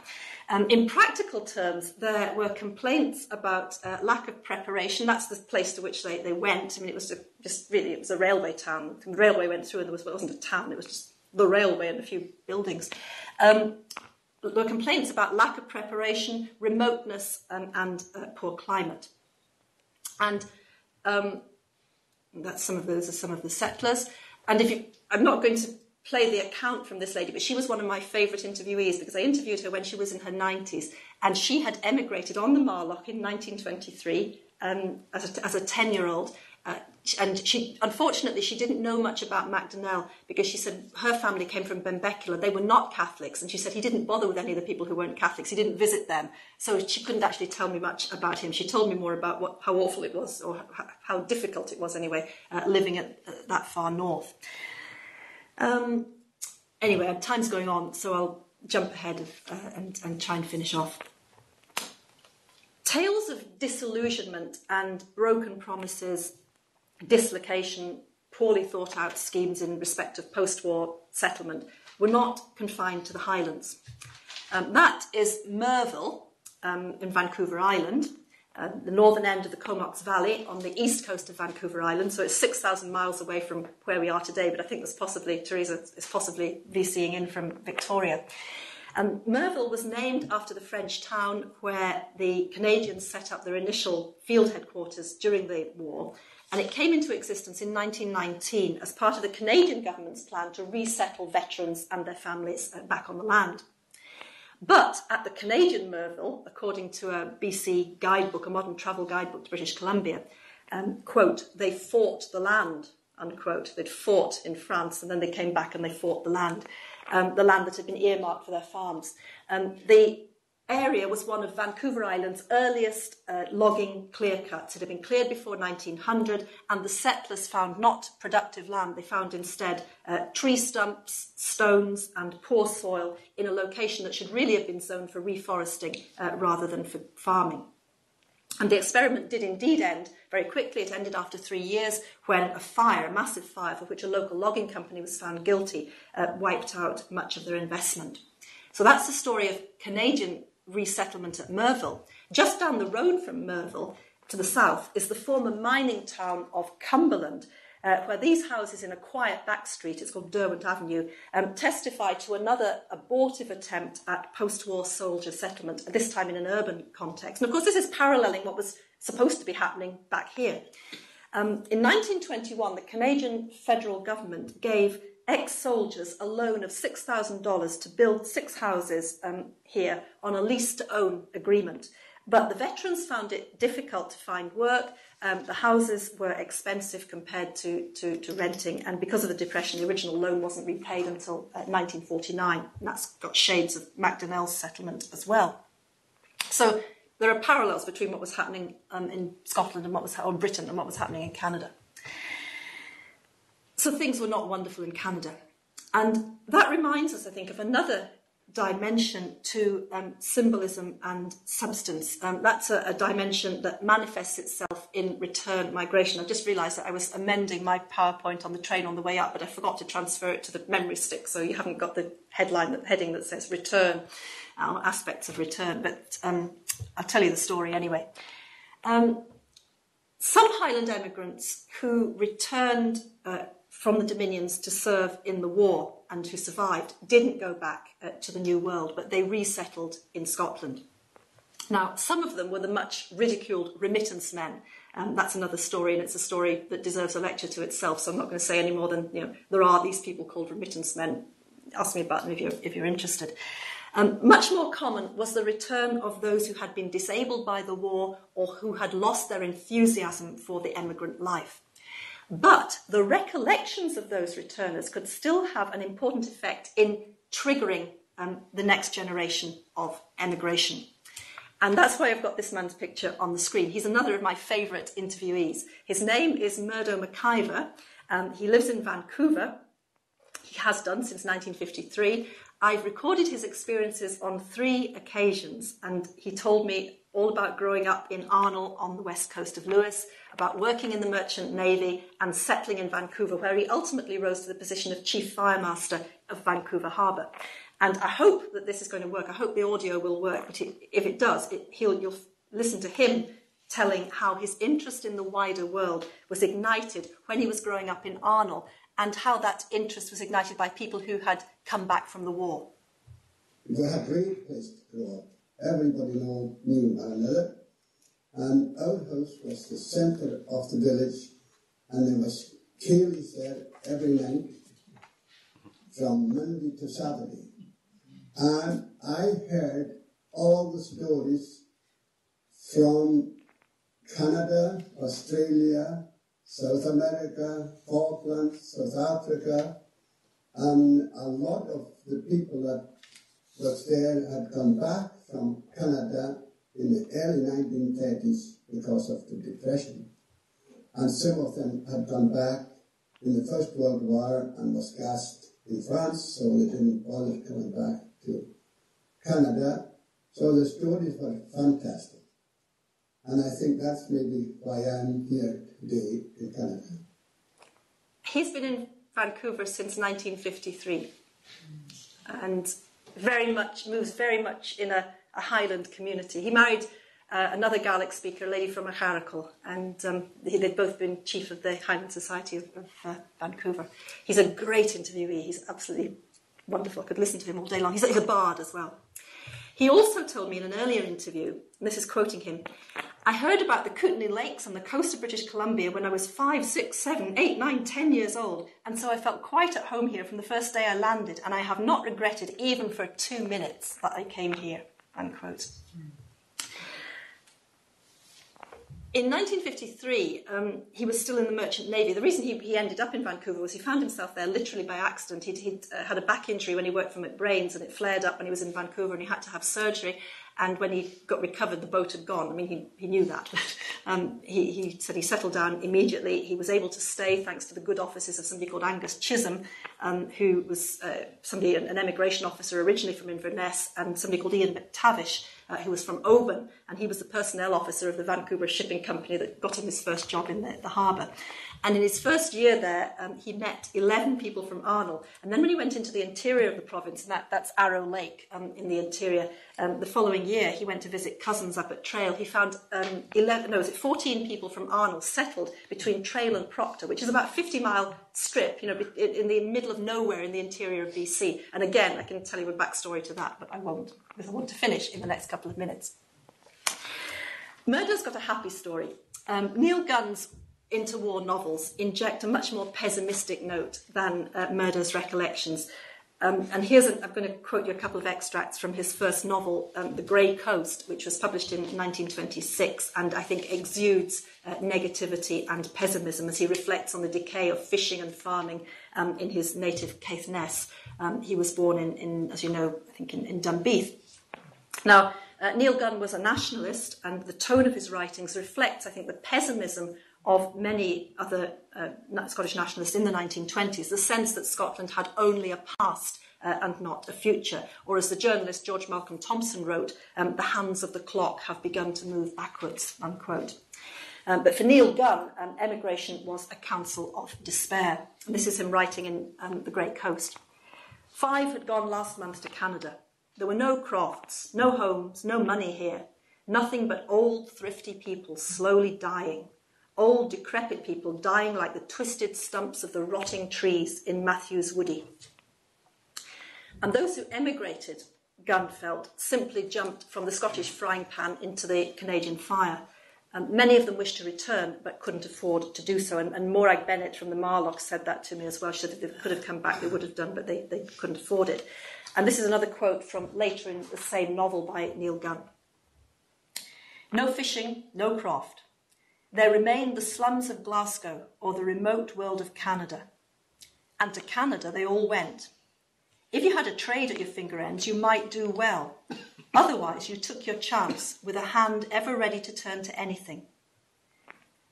In practical terms, there were complaints about lack of preparation. That's the place to which they went. I mean, it was it was a railway town. The railway went through, and it wasn't a town. It was just the railway and a few buildings. There were complaints about lack of preparation, remoteness, and poor climate. And those are some of the settlers. And I'm not going to play the account from this lady, but she was one of my favourite interviewees because I interviewed her when she was in her 90s, and she had emigrated on the Marloch in 1923 as a 10-year-old. And unfortunately, she didn't know much about Macdonnell because she said her family came from Benbecula. They were not Catholics, and she said he didn't bother with any of the people who weren't Catholics. He didn't visit them, so she couldn't actually tell me much about him. She told me more about how awful it was, or how difficult it was anyway, living at that far north. Anyway, time's going on, so I'll jump ahead and try and finish off. Tales of disillusionment and broken promises, dislocation, poorly thought out schemes in respect of post-war settlement were not confined to the Highlands. That is Merville in Vancouver Island, the northern end of the Comox Valley on the east coast of Vancouver Island, so it's 6,000 miles away from where we are today, but I think Teresa is possibly VCing in from Victoria. Merville was named after the French town where the Canadians set up their initial field headquarters during the war, and it came into existence in 1919 as part of the Canadian government's plan to resettle veterans and their families back on the land. But at the Canadian Merville, according to a BC guidebook, a modern travel guidebook to British Columbia, quote, they fought the land, unquote. They'd fought in France and then they came back and they fought the land that had been earmarked for their farms. The area was one of Vancouver Island's earliest logging clear-cuts. It had been cleared before 1900, and the settlers found not productive land. They found instead tree stumps, stones, and poor soil in a location that should really have been zoned for reforesting rather than for farming. And the experiment did indeed end very quickly. It ended after 3 years when a massive fire, for which a local logging company was found guilty, wiped out much of their investment. So that's the story of Canadian resettlement at Merville. Just down the road from Merville to the south is the former mining town of Cumberland, where these houses in a quiet back street, it's called Derwent Avenue, testify to another abortive attempt at post-war soldier settlement, this time in an urban context. And of course, this is paralleling what was supposed to be happening back here. In 1921, the Canadian federal government gave ex-soldiers a loan of $6,000 to build 6 houses here on a lease-to-own agreement. But the veterans found it difficult to find work. The houses were expensive compared to renting, and because of the Depression, the original loan wasn't repaid until 1949. And that's got shades of Macdonnell's settlement as well. So there are parallels between what was happening in Scotland or Britain and what was happening in Canada. So things were not wonderful in Canada. And that reminds us, I think, of another dimension to symbolism and substance. That's a dimension that manifests itself in return migration. I just realised that I was amending my PowerPoint on the train on the way up, but I forgot to transfer it to the memory stick, so you haven't got the heading that says return, aspects of return. But I'll tell you the story anyway. Some Highland emigrants who returned from the Dominions to serve in the war and who survived didn't go back to the New World, but they resettled in Scotland. Now, some of them were the much ridiculed remittance men. That's another story, and it's a story that deserves a lecture to itself, so I'm not going to say any more than, there are these people called remittance men. Ask me about them if you're interested. Much more common was the return of those who had been disabled by the war or who had lost their enthusiasm for the emigrant life. But the recollections of those returners could still have an important effect in triggering the next generation of emigration. And that's why I've got this man's picture on the screen. He's another of my favourite interviewees. His name is Murdo McIver. He lives in Vancouver. He has done since 1953. I've recorded his experiences on 3 occasions, and he told me all about growing up in Arnold on the west coast of Lewis, about working in the Merchant Navy and settling in Vancouver, where he ultimately rose to the position of Chief Firemaster of Vancouver Harbour. And I hope that this is going to work. I hope the audio will work. But if it does, you'll listen to him telling how his interest in the wider world was ignited when he was growing up in Arnold, and how that interest was ignited by people who had come back from the war. It was a great place to grow up. Everybody knew one another. And our house was the centre of the village, and there was Keely's there every night from Monday to Saturday. And I heard all the stories from Canada, Australia, South America, Falklands, South Africa, and a lot of the people that was there had come back from Canada in the early 1930s because of the Depression. And some of them had come back in the First World War and was gassed in France, so they didn't bother coming back to Canada. So the stories were fantastic. And I think that's maybe why I'm here today in Canada. He's been in Vancouver since 1953 and moves very much in a Highland community. He married another Gaelic speaker, a lady from Acharacal, and they'd both been chief of the Highland Society of Vancouver. He's a great interviewee. He's absolutely wonderful. I could listen to him all day long. He's a bard as well. He also told me in an earlier interview, and this is quoting him, "I heard about the Kootenay Lakes on the coast of British Columbia when I was 5, 6, 7, 8, 9, 10 years old, and so I felt quite at home here from the first day I landed, and I have not regretted even for 2 minutes that I came here," unquote. In 1953, he was still in the Merchant Navy. The reason he ended up in Vancouver was he found himself there literally by accident. He'd had a back injury when he worked for McBrain's, and it flared up when he was in Vancouver, and he had to have surgery. And when he got recovered, the boat had gone. I mean, he knew that. But he said he settled down immediately. He was able to stay thanks to the good offices of somebody called Angus Chisholm, who was an emigration officer originally from Inverness, and somebody called Ian McTavish, who was from Oban, and he was the personnel officer of the Vancouver Shipping Company that got him his first job in the harbour. And in his first year there, he met 11 people from Arnold. And then when he went into the interior of the province, and that's Arrow Lake in the interior, the following year he went to visit cousins up at Trail. He found 14 people from Arnold settled between Trail and Proctor, which is about a 50-mile strip, in the middle of nowhere in the interior of BC. And again, I can tell you a backstory to that, but I won't, because I want to finish in the next couple of minutes. Murder's got a happy story. Neil Gunn's interwar novels inject a much more pessimistic note than Murder's recollections. And I'm going to quote you a couple of extracts from his first novel, The Grey Coast, which was published in 1926, and I think exudes negativity and pessimism as he reflects on the decay of fishing and farming in his native Caithness. He was born in, as you know, I think in Dunbeath. Now, Neil Gunn was a nationalist, and the tone of his writings reflects, I think, the pessimism of many other Scottish nationalists in the 1920s, the sense that Scotland had only a past and not a future. Or as the journalist George Malcolm Thompson wrote, the hands of the clock have begun to move backwards, unquote. But for Neil Gunn, emigration was a counsel of despair. And this is him writing in The Great Coast. 5 had gone last month to Canada. There were no crofts, no homes, no money here. Nothing but old, thrifty people slowly dying. Old, decrepit people dying like the twisted stumps of the rotting trees in Matthew's Woody. And those who emigrated, Gunn felt, simply jumped from the Scottish frying pan into the Canadian fire. Many of them wished to return, but couldn't afford to do so. And Morag Bennett from the Marloch said that to me as well. She said if they could have come back, they would have done, but they couldn't afford it. And this is another quote from later in the same novel by Neil Gunn. No fishing, no croft. There remained the slums of Glasgow or the remote world of Canada. And to Canada they all went. If you had a trade at your finger ends, you might do well. Otherwise, you took your chance with a hand ever ready to turn to anything.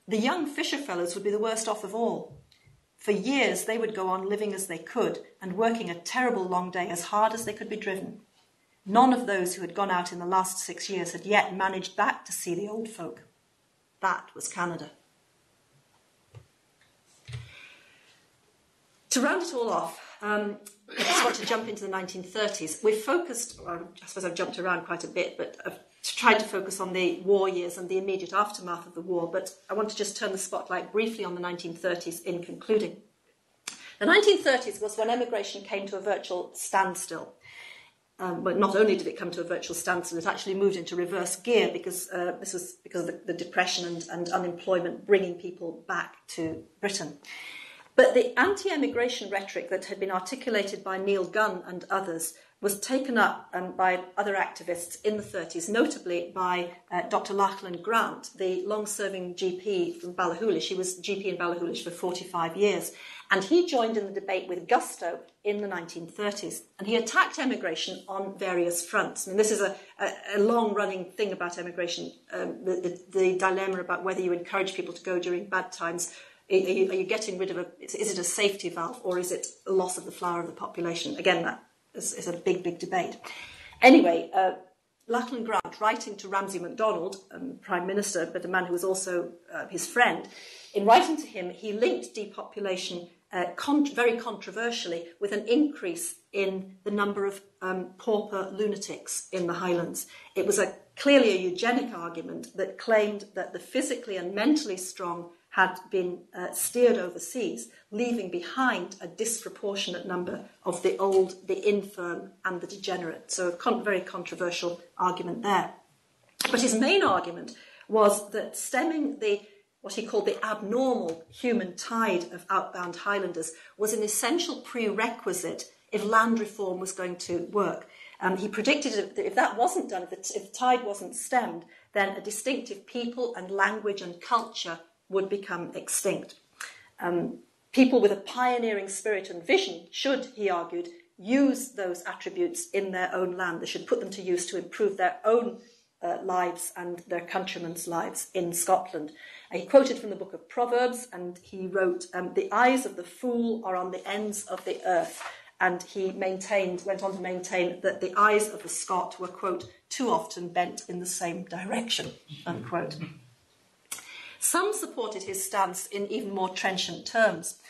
The young fisher fellows would be the worst off of all. For years, they would go on living as they could and working a terrible long day as hard as they could be driven. None of those who had gone out in the last 6 years had yet managed back to see the old folk. That was Canada. To round it all off, I just want to jump into the 1930s. We've focused, I suppose I've jumped around quite a bit, but I've tried to focus on the war years and the immediate aftermath of the war, but I want to just turn the spotlight briefly on the 1930s in concluding. The 1930s was when emigration came to a virtual standstill. But not only did it come to a virtual standstill, it actually moved into reverse gear because this was because of the depression and unemployment bringing people back to Britain. But the anti-emigration rhetoric that had been articulated by Neil Gunn and others was taken up by other activists in the 30s, notably by Dr. Lachlan Grant, the long-serving GP from Ballachulish. He was GP in Ballachulish for 45 years. And he joined in the debate with gusto in the 1930s. And he attacked emigration on various fronts. I mean, this is a long-running thing about emigration, the dilemma about whether you encourage people to go during bad times. Are you getting rid of is it a safety valve, or is it a loss of the flower of the population? Again, that is a big, big debate. Anyway, Lachlan Grant, writing to Ramsay MacDonald, Prime Minister, but a man who was also his friend, in writing to him, he linked depopulation very controversially with an increase in the number of pauper lunatics in the Highlands. It was clearly a eugenic argument that claimed that the physically and mentally strong had been steered overseas, leaving behind a disproportionate number of the old, the infirm and the degenerate. So a very controversial argument there. But his main argument was that stemming what he called the abnormal human tide of outbound Highlanders was an essential prerequisite if land reform was going to work. He predicted that if that wasn't done, if the tide wasn't stemmed, then a distinctive people and language and culture would become extinct. People with a pioneering spirit and vision should, he argued, use those attributes in their own land. They should put them to use to improve their own lives and their countrymen's lives in Scotland. He quoted from the book of Proverbs, and he wrote, "The eyes of the fool are on the ends of the earth." And he went on to maintain that the eyes of the Scot were, quote, "too often bent in the same direction," unquote. Some supported his stance in even more trenchant terms.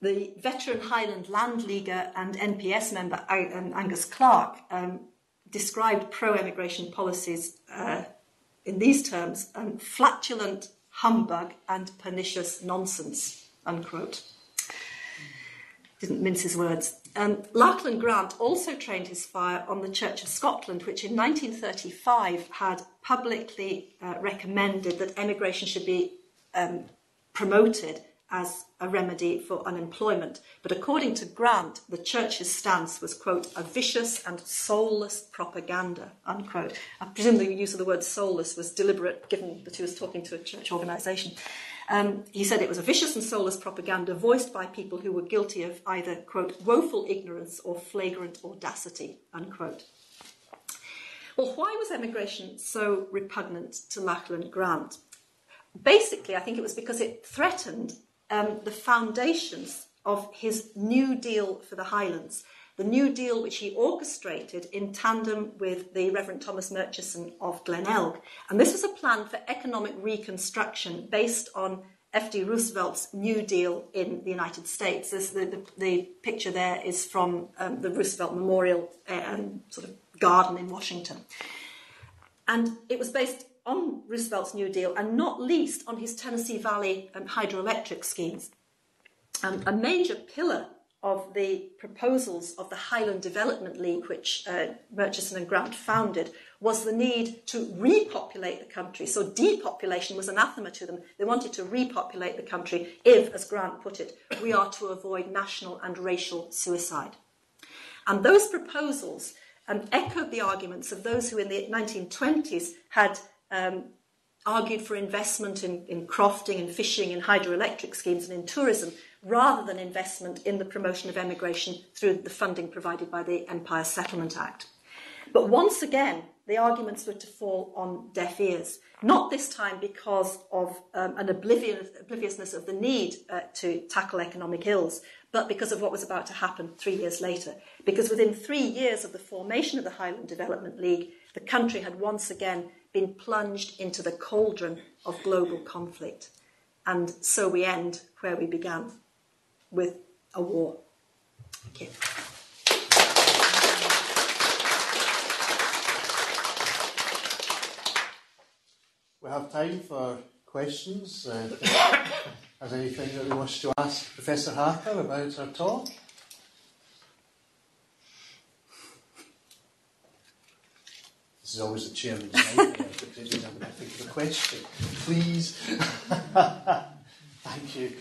The veteran Highland Land Leaguer and NPS member Angus Clark described pro-emigration policies in these terms, flatulent humbug and pernicious nonsense, unquote. Didn't mince his words. Lachlan Grant also trained his fire on the Church of Scotland, which in 1935 had publicly recommended that emigration should be promoted as a remedy for unemployment. But according to Grant, the Church's stance was, quote, "a vicious and soulless propaganda," unquote. I presume the use of the word soulless was deliberate, given that he was talking to a church organisation. He said it was a vicious and soulless propaganda voiced by people who were guilty of either, quote, "woeful ignorance or flagrant audacity," unquote. Well, why was emigration so repugnant to Lachlan Grant? Basically, I think it was because it threatened the foundations of his New Deal for the Highlands, the New Deal which he orchestrated in tandem with the Reverend Thomas Murchison of Glenelg. And this was a plan for economic reconstruction based on F.D. Roosevelt's New Deal in the United States. The picture there is from the Roosevelt Memorial sort of garden in Washington. And it was based on Roosevelt's New Deal, and not least on his Tennessee Valley hydroelectric schemes. A major pillar of the proposals of the Highland Development League, which Murchison and Grant founded, was the need to repopulate the country. So depopulation was anathema to them. They wanted to repopulate the country if, as Grant put it, we are to avoid national and racial suicide. And those proposals echoed the arguments of those who in the 1920s had argued for investment in crofting and fishing and hydroelectric schemes and in tourism, rather than investment in the promotion of emigration through the funding provided by the Empire Settlement Act. But once again, the arguments were to fall on deaf ears, not this time because of an obliviousness of the need to tackle economic ills, but because of what was about to happen 3 years later. Because within 3 years of the formation of the Highland Development League, the country had once again been plunged into the cauldron of global conflict. And so we end where we began, with a war. Thank you. We have time for questions. Has anything that we wish to ask Professor Harper about her talk? This is always the chairman's nightmare, but I'm going to think of a question. Please. Thank you.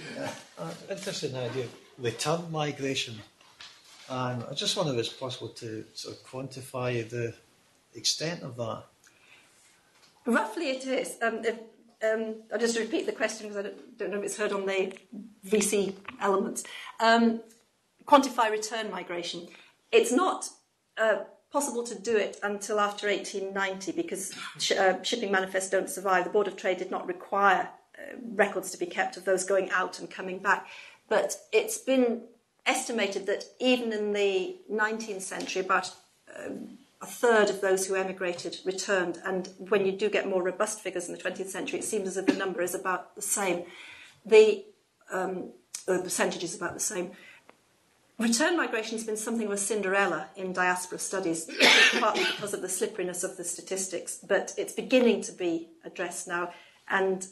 Interesting idea, return migration. And I just wonder if it's possible to sort of quantify the extent of that. Roughly it is. I'll just repeat the question because I don't know if it's heard on the VC elements. Quantify return migration. It's not possible to do it until after 1890 because shipping manifests don't survive. The Board of Trade did not require records to be kept of those going out and coming back. But it's been estimated that even in the 19th century, about a third of those who emigrated returned, and when you do get more robust figures in the 20th century, it seems as if the number is about the same. The percentage is about the same. Return migration has been something of a Cinderella in diaspora studies, partly because of the slipperiness of the statistics, but it's beginning to be addressed now, and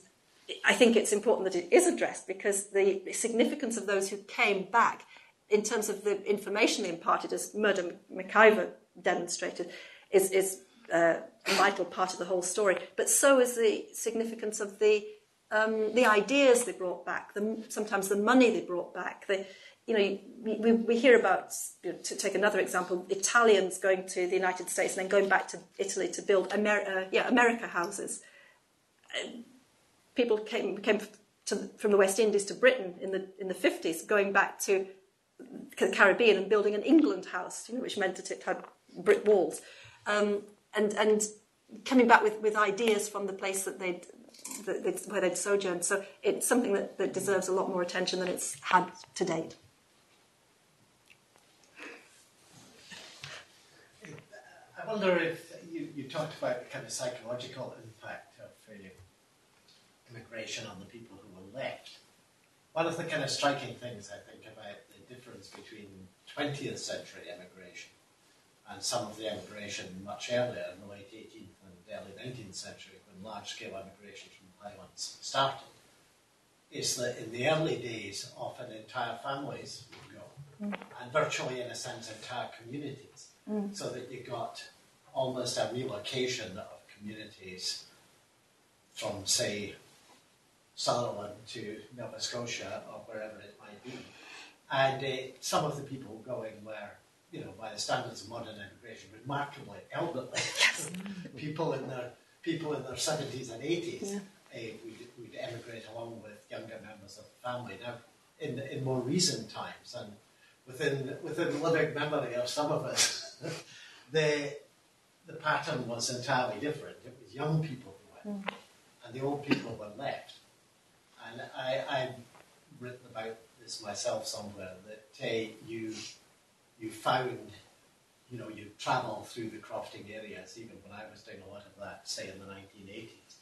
I think it's important that it is addressed because the significance of those who came back in terms of the information they imparted, as Murdo McIver demonstrated, is a vital part of the whole story. But so is the significance of the ideas they brought back, sometimes the money they brought back. We hear about, to take another example, Italians going to the United States and then going back to Italy to build America houses. People came from the West Indies to Britain in the 50s, going back to the Caribbean and building an England house, which meant that it had brick walls, and coming back with ideas from the place that where they'd sojourned. So it's something that deserves a lot more attention than it's had to date. I wonder if you talked about the kind of psychological impact of immigration on the people who were left. One of the kind of striking things, I think, about the difference between 20th century immigration and some of the immigration much earlier in the late 18th and early 19th century, when large-scale immigration from the Highlands started, is that in the early days, often entire families would go, and virtually, in a sense, entire communities, so that you got almost a relocation of communities from, say, Sutherland to Nova Scotia or wherever it might be. And some of the people going were, by the standards of modern immigration, remarkably elderly. Yes. people in their 70s and 80s would emigrate along with younger members of the family. Now, in more recent times, and within living memory of some of us, the pattern was entirely different. It was young people who went, and the old people were left. And I've written about this myself somewhere, that you found, you travel through the crofting areas, even when I was doing a lot of that, say in the 1980s,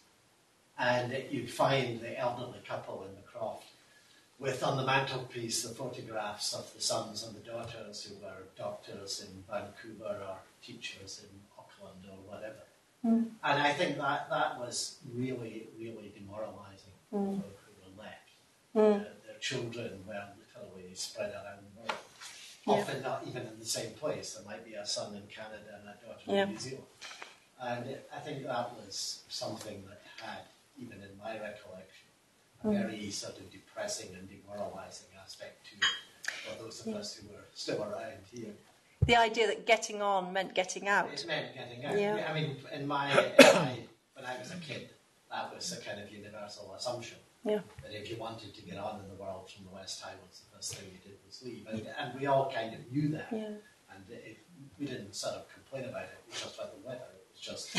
and you'd find the elderly couple in the croft with on the mantelpiece the photographs of the sons and the daughters who were doctors in Vancouver or teachers in Auckland or whatever. And I think that was really, really demoralising for folk who were left. Their children were literally spread around the world. Often not even in the same place. There might be a son in Canada and a daughter in New Zealand. And I think that was something that had, even in my recollection, a very sort of depressing and demoralising aspect to it for those of us who were still around here. The idea that getting on meant getting out. It meant getting out. Yeah. I mean, when I was a kid, that was a kind of universal assumption. Yeah. That if you wanted to get on in the world from the West Highlands, the first thing you did was leave. And we all kind of knew that. Yeah. And we didn't sort of complain about it. We just felt the weather. It was just...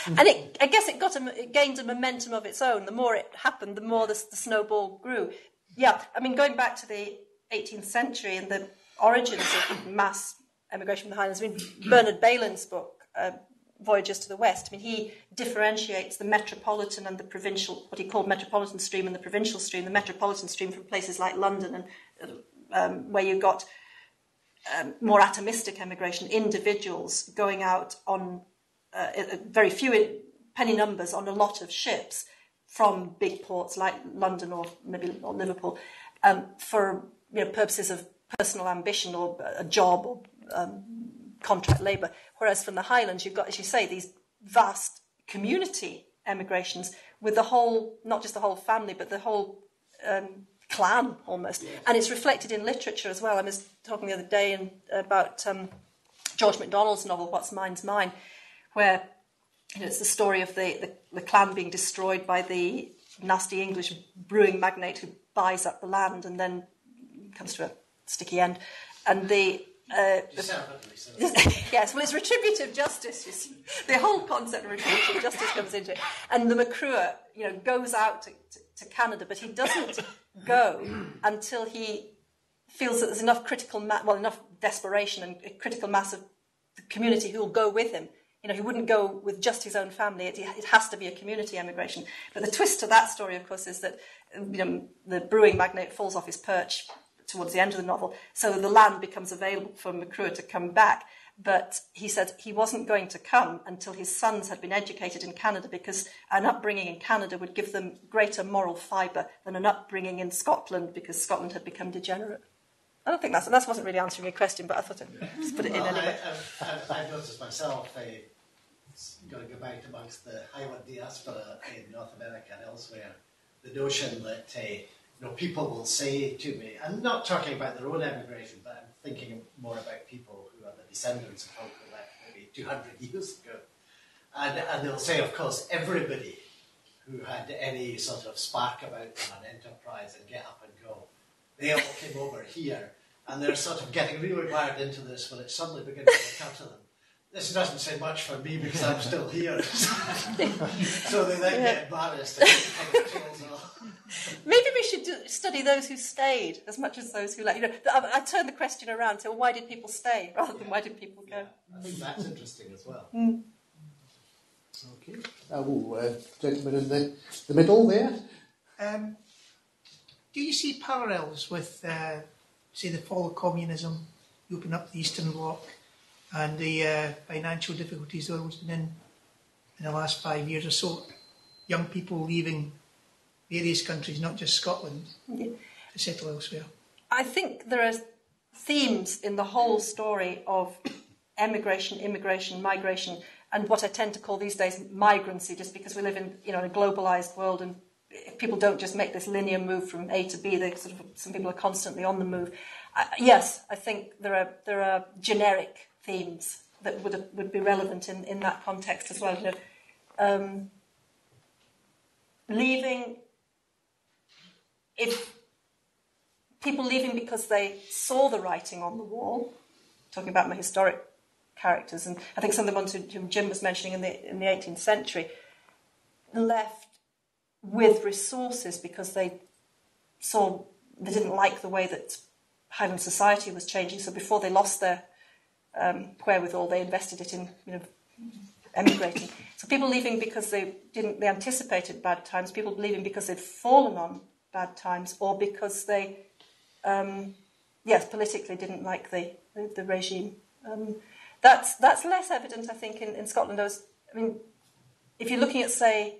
And I guess it gained a momentum of its own. The more it happened, the more the snowball grew. Yeah, I mean, going back to the 18th century and the origins of mass emigration from the Highlands, I mean, Bernard Balin's book, Voyages to the West, I mean, he differentiates the metropolitan and the provincial, what he called metropolitan stream and the provincial stream. The metropolitan stream from places like London and where you got more atomistic emigration, individuals going out on very few penny numbers on a lot of ships from big ports like London or Liverpool for purposes of personal ambition or a job or contract labour. Whereas from the Highlands, you've got, as you say, these vast community emigrations with the whole, not just the whole family, but the whole clan almost. Yes. And it's reflected in literature as well. I was talking the other day about George MacDonald's novel, What's Mine's Mine, where it's the story of the clan being destroyed by the nasty English brewing magnate who buys up the land and then comes to a sticky end. And yes, well, it's retributive justice, you see. The whole concept of retributive justice comes into it. And the McCrua, goes out to Canada, but he doesn't go until he feels that there's enough enough desperation and critical mass of the community who will go with him. He wouldn't go with just his own family. It has to be a community emigration. But the twist to that story, of course, is that the brewing magnate falls off his perch towards the end of the novel, so the land becomes available for McCrua to come back. But he said he wasn't going to come until his sons had been educated in Canada, because an upbringing in Canada would give them greater moral fibre than an upbringing in Scotland, because Scotland had become degenerate. I don't think that wasn't really answering your question, but I thought I'd just put it in anyway. I've noticed myself, got to go back amongst the Highland diaspora in North America and elsewhere, the notion that people will say to me, I'm not talking about their own emigration, but I'm thinking more about people who are the descendants of folk who left maybe 200 years ago. And they'll say, of course, everybody who had any sort of spark about them, an enterprise and get up and go, they all came over here, and they're sort of getting really wired into this when it suddenly begins to occur to them. This doesn't say much for me because I'm still here. So they then get embarrassed and get tails off. Maybe we should study those who stayed as much as those who left. I turned the question around to why did people stay rather than why did people go? Yeah, I think that's interesting as well. Okay. Gentleman in the middle there. Do you see parallels with, say, the fall of communism, the opening up the Eastern Bloc, and the financial difficulties the world's been in the last 5 years or so? Young people leaving various countries, not just Scotland, to settle elsewhere. I think there are themes in the whole story of emigration, immigration, migration, and what I tend to call these days migrancy, just because we live in a globalised world, and people don't just make this linear move from A to B. Some people are constantly on the move. Yes, I think there are generic themes that would be relevant in that context as well. Leaving, if people leaving because they saw the writing on the wall, talking about my historic characters, and I think some of the ones whom Jim was mentioning in the 18th century, left with resources because they didn't like the way that Highland society was changing. So before they lost their wherewithal, they invested it in emigrating. So people leaving because they anticipated bad times. People leaving because they'd fallen on bad times, or because they politically didn't like the regime. That's less evident, I think, in Scotland. If you're looking at, say,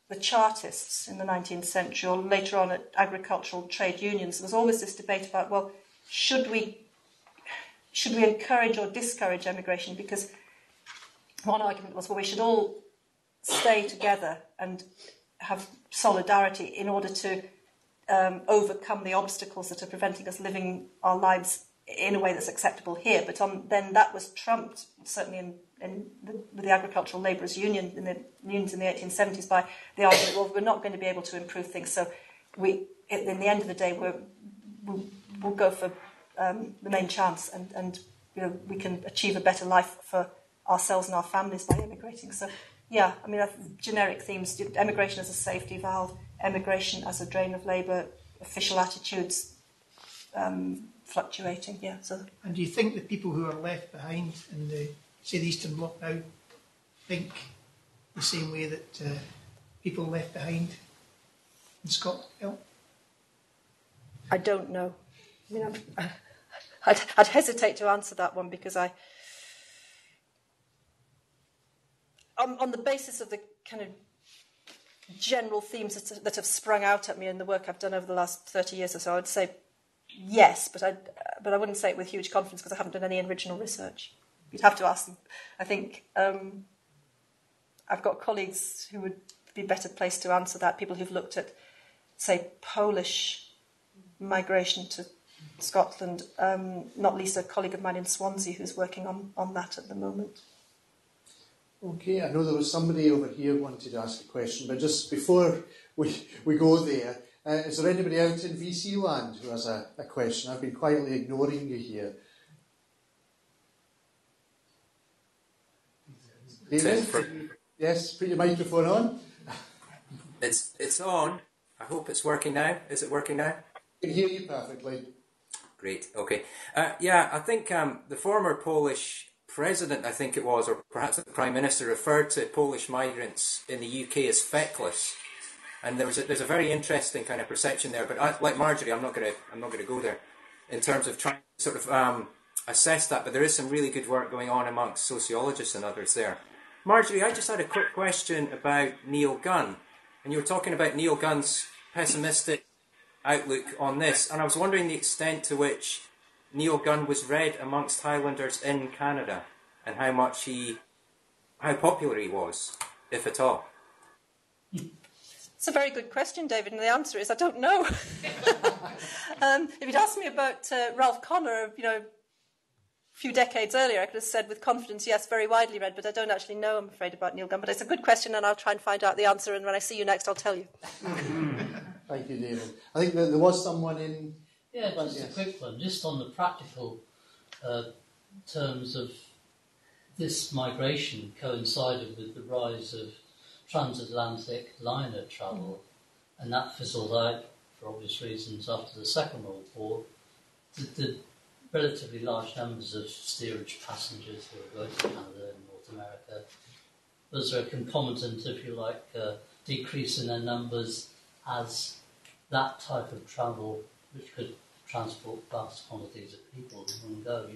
the Chartists in the 19th century, or later on at agricultural trade unions, there was always this debate about, well, should we encourage or discourage emigration? Because one argument was, well, we should all stay together and have solidarity in order to overcome the obstacles that are preventing us living our lives in a way that's acceptable here. But then that was trumped, certainly with the Agricultural Labourers' Union, in the unions in the 1870s, by the argument, well, we're not going to be able to improve things, so in the end of the day, we'll go for the main chance, and we can achieve a better life for ourselves and our families by emigrating. So, generic themes: emigration as a safety valve, emigration as a drain of labour, official attitudes fluctuating. Yeah. So. And do you think the people who are left behind in the Eastern Bloc now think the same way that people left behind in Scotland felt? I don't know. mean, I'd hesitate to answer that one because on the basis of the kind of general themes that have sprung out at me in the work I've done over the last 30 years or so, I would say yes, but I wouldn't say it with huge confidence because I haven't done any original research. You'd have to ask them. I think I've got colleagues who would be better placed to answer that, people who've looked at, say, Polish migration to Scotland, not least a colleague of mine in Swansea who's working on that at the moment. Okay, I know there was somebody over here who wanted to ask a question, but just before we go there, is there anybody out in VC land who has a question? I've been quietly ignoring you here. David? Yes, put your microphone on. It's on. I hope it's working now. Is it working now? I can hear you perfectly. Great, okay. I think the former Polish president, I think it was, or perhaps the Prime Minister, referred to Polish migrants in the UK as feckless. And there's a very interesting kind of perception there. But like Marjory, I'm not going to go there in terms of trying to sort of assess that. But there is some really good work going on amongst sociologists and others there. Marjory, I just had a quick question about Neil Gunn. And you were talking about Neil Gunn's pessimistic outlook on this. And I was wondering the extent to which Neil Gunn was read amongst Highlanders in Canada and how popular he was, if at all. It's a very good question, David, and the answer is I don't know. If you'd asked me about Ralph Connor, a few decades earlier, I could have said with confidence, yes, very widely read, but I don't actually know, I'm afraid, about Neil Gunn. But it's a good question, and I'll try and find out the answer, and when I see you next, I'll tell you. Thank you, David. I think that there was someone in... Yeah, just a quick one. Just on the practical terms of this migration coincided with the rise of transatlantic liner travel, and that fizzled out for obvious reasons after the Second World War. The relatively large numbers of steerage passengers who were going to Canada and North America, was there a concomitant, if you like, decrease in their numbers as that type of travel, which could transport vast quantities of people in one go,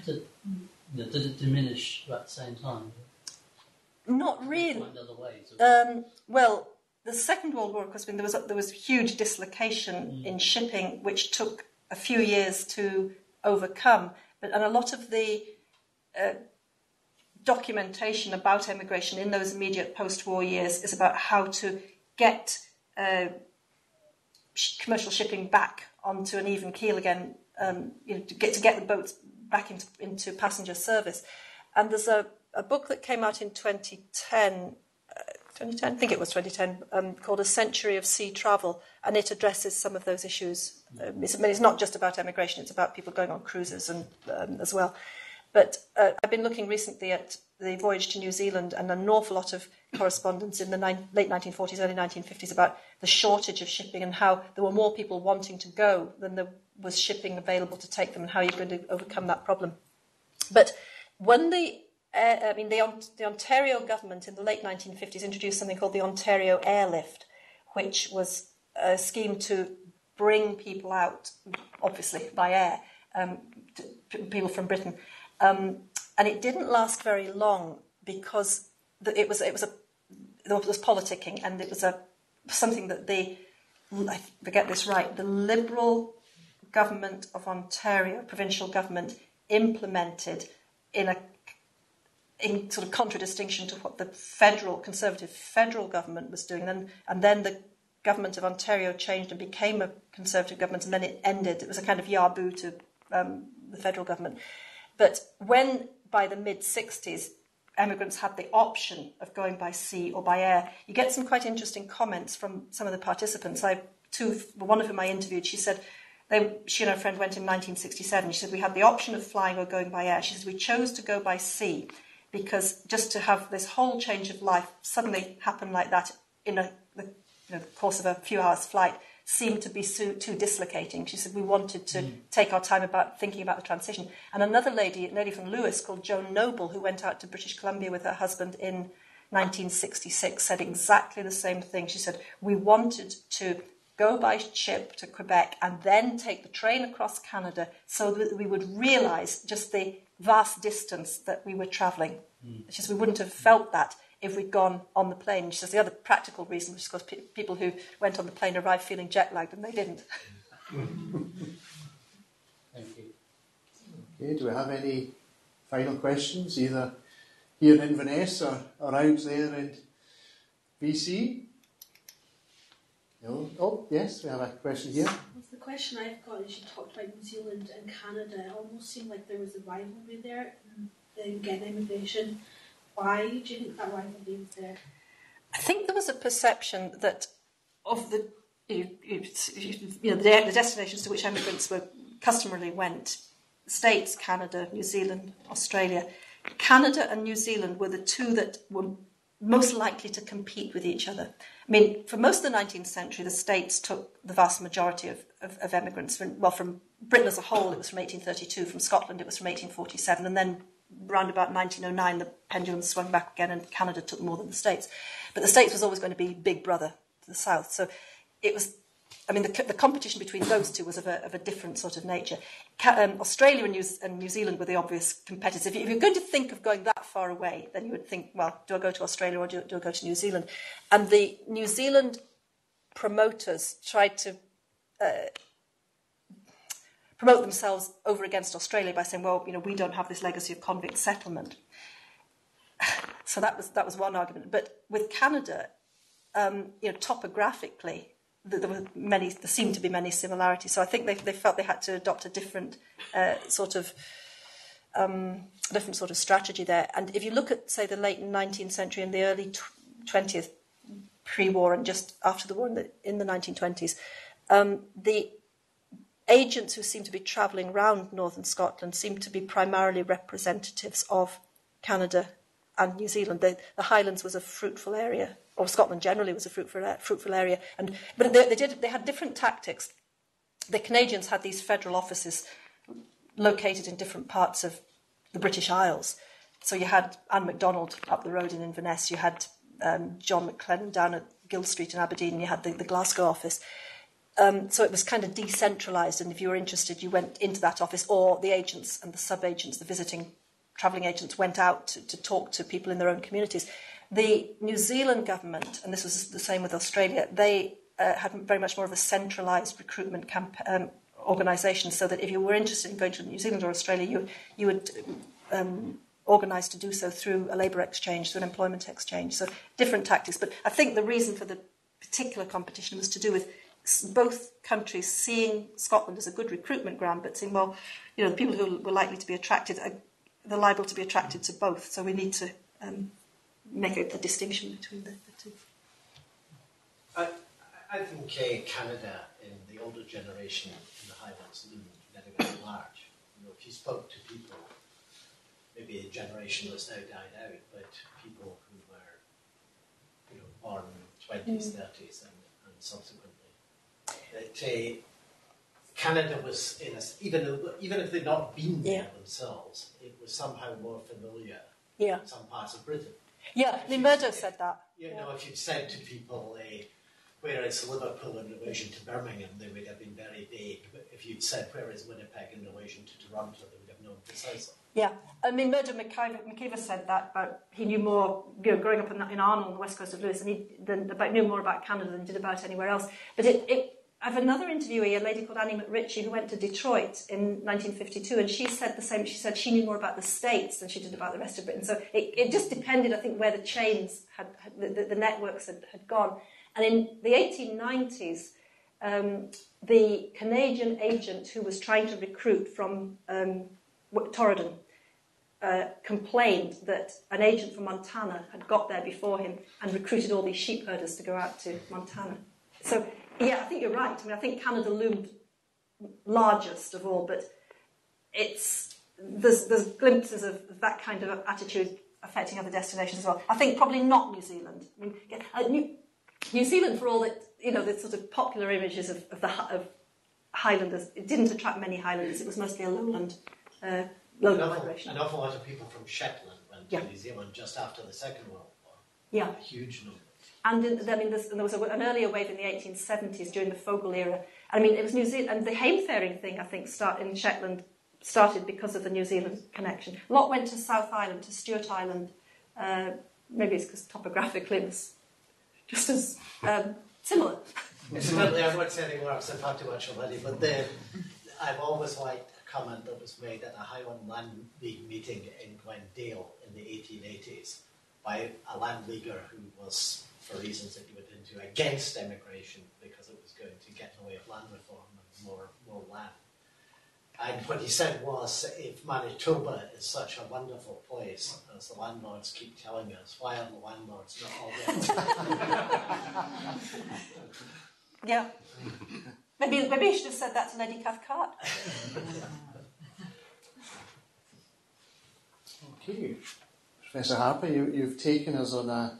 Did it diminish at the same time? Not really. Find other ways well, the Second World War, of course, there was huge dislocation in shipping, which took a few years to overcome. And a lot of the documentation about emigration in those immediate post-war years is about how to get commercial shipping back onto an even keel again, to get the boats back into passenger service. And there's a book that came out in 2010, I think it was 2010, called A Century of Sea Travel, and it addresses some of those issues. It's not just about emigration, it's about people going on cruises and as well. But I've been looking recently at the voyage to New Zealand and an awful lot of correspondence in the late 1940s, early 1950s about the shortage of shipping and how there were more people wanting to go than there was shipping available to take them, and how you're going to overcome that problem. But when the Ontario government in the late 1950s introduced something called the Ontario Airlift, which was a scheme to bring people out, obviously by air, people from Britain. And it didn't last very long because it was politicking, and it was something that I get this right, the Liberal government of Ontario, provincial government, implemented in sort of contradistinction to what the Conservative federal government was doing. And then the government of Ontario changed and became a Conservative government, and then it ended. It was a kind of yaboo to the federal government. But when, by the mid-60s, emigrants had the option of going by sea or by air, you get some quite interesting comments from some of the participants. One of whom I interviewed, she said, she and her friend went in 1967. She said, we had the option of flying or going by air. She said, we chose to go by sea because just to have this whole change of life suddenly happen like that in the course of a few hours flight seemed to be too dislocating. She said, we wanted to take our time about thinking about the transition. And another lady from Lewis called Joan Noble, who went out to British Columbia with her husband in 1966, said exactly the same thing. She said, we wanted to go by ship to Quebec and then take the train across Canada so that we would realise just the vast distance that we were travelling. It's just we wouldn't have felt that if we'd gone on the plane. She says the other practical reason was because people who went on the plane arrived feeling jet lagged and they didn't. Thank you. Okay, do we have any final questions, either here in Inverness or out there in BC? No? Oh, yes, we have a question here. Well, the question I've got is you talked about New Zealand and Canada. It almost seemed like there was a rivalry there in emigration. Why do you think that rivalry was there? I think there was a perception that of the the destinations to which emigrants were customarily went, States, Canada, New Zealand, Australia. Canada and New Zealand were the two that were most likely to compete with each other. I mean, for most of the 19th century, the States took the vast majority of emigrants. From Britain as a whole, it was from 1832. From Scotland, it was from 1847. And then around about 1909, the pendulum swung back again and Canada took more than the States. But the States was always going to be big brother to the south. So it was, I mean, the competition between those two was of a different sort of nature. Australia and New Zealand were the obvious competitors. If you're going to think of going that far away, then you would think, well, do I go to Australia or do I go to New Zealand? And the New Zealand promoters tried to promote themselves over against Australia by saying, well, we don't have this legacy of convict settlement. So that was one argument. But with Canada, topographically, there seemed to be many similarities. So I think they felt they had to adopt a different sort of strategy there. And if you look at, say, the late 19th century and the early 20th, pre-war and just after the war in the 1920s, the agents who seemed to be travelling around northern Scotland seemed to be primarily representatives of Canada and New Zealand. The Highlands was a fruitful area, or Scotland generally was a fruitful area. But they had different tactics. The Canadians had these federal offices located in different parts of the British Isles. So you had Anne MacDonald up the road in Inverness, you had John McLennan down at Guild Street in Aberdeen, and you had the Glasgow office. So it was kind of decentralised, and if you were interested, you went into that office, or the agents and the sub-agents, the visiting travelling agents, went out to talk to people in their own communities. The New Zealand government, and this was the same with Australia, they had very much more of a centralised recruitment organisation, so that if you were interested in going to New Zealand or Australia, you would organise to do so through a labour exchange, through an employment exchange. So different tactics. But I think the reason for the particular competition was to do with both countries seeing Scotland as a good recruitment ground, but saying, well, the people who were likely to be attracted, they're liable to be attracted to both. So we need to make a distinction between the two. I think Canada in the older generation in the Highlands loomed very, very large. If you spoke to people, maybe a generation that's now died out, but people who were, born in the 20s, 30s, and subsequently, that Canada was even if they'd not been there themselves, it was somehow more familiar in some parts of Britain. Yeah, Murdo said that. If you'd said to people, where is Liverpool in relation to Birmingham, they would have been very vague. But if you'd said, where is Winnipeg in relation to Toronto, they would have known precisely. Yeah, I mean, Murdo McKeever said that, but he knew more, growing up in Arnold on the west coast of Lewis, and he knew more about Canada than he did about anywhere else. But I have another interviewee, a lady called Annie McRitchie, who went to Detroit in 1952, and she said the same. She said she knew more about the States than she did about the rest of Britain. So it just depended, I think, where the chains the networks had gone. And in the 1890s, the Canadian agent who was trying to recruit from Torridon complained that an agent from Montana had got there before him and recruited all these sheep herders to go out to Montana. So, yeah, I think you're right. I mean, I think Canada loomed largest of all, but there's glimpses of that kind of attitude affecting other destinations as well. I think probably not New Zealand. I mean, New Zealand, for all that, the sort of popular images of Highlanders, it didn't attract many Highlanders. It was mostly a lowland migration. An awful lot of people from Shetland went to New Zealand just after the Second World War. Yeah. A huge number. And there was an earlier wave in the 1870s during the Fogel era. I mean, it was New Zealand, and the heimfaring thing, I think, in Shetland started because of the New Zealand connection. A lot went to South Island, to Stewart Island. Maybe it's because topographically it was just as similar. Incidentally, I won't say any more because I've had too much already, but I've always liked a comment that was made at a Highland Land League meeting in Glendale in the 1880s by a land leaguer who was, for reasons that you went into, against emigration because it was going to get in the way of land reform and more land. And what he said was, if Manitoba is such a wonderful place, as the landlords keep telling us, why are the landlords not already? Yeah. Maybe you should have said that to Lady Cathcart. Okay. Professor Harper, you've taken us on a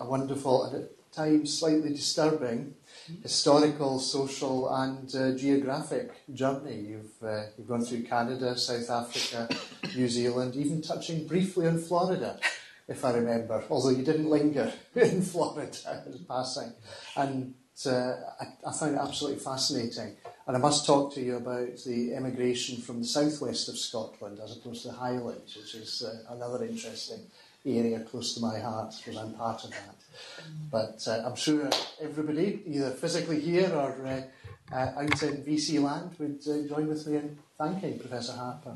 wonderful, and at times slightly disturbing, historical, social and geographic journey. You've gone through Canada, South Africa, New Zealand, even touching briefly on Florida, if I remember, although you didn't linger in Florida in passing. And I found it absolutely fascinating. And I must talk to you about the emigration from the southwest of Scotland as opposed to the Highlands, which is another interesting area close to my heart because I'm part of that. But I'm sure everybody, either physically here or out in VC land, would join with me in thanking Professor Harper.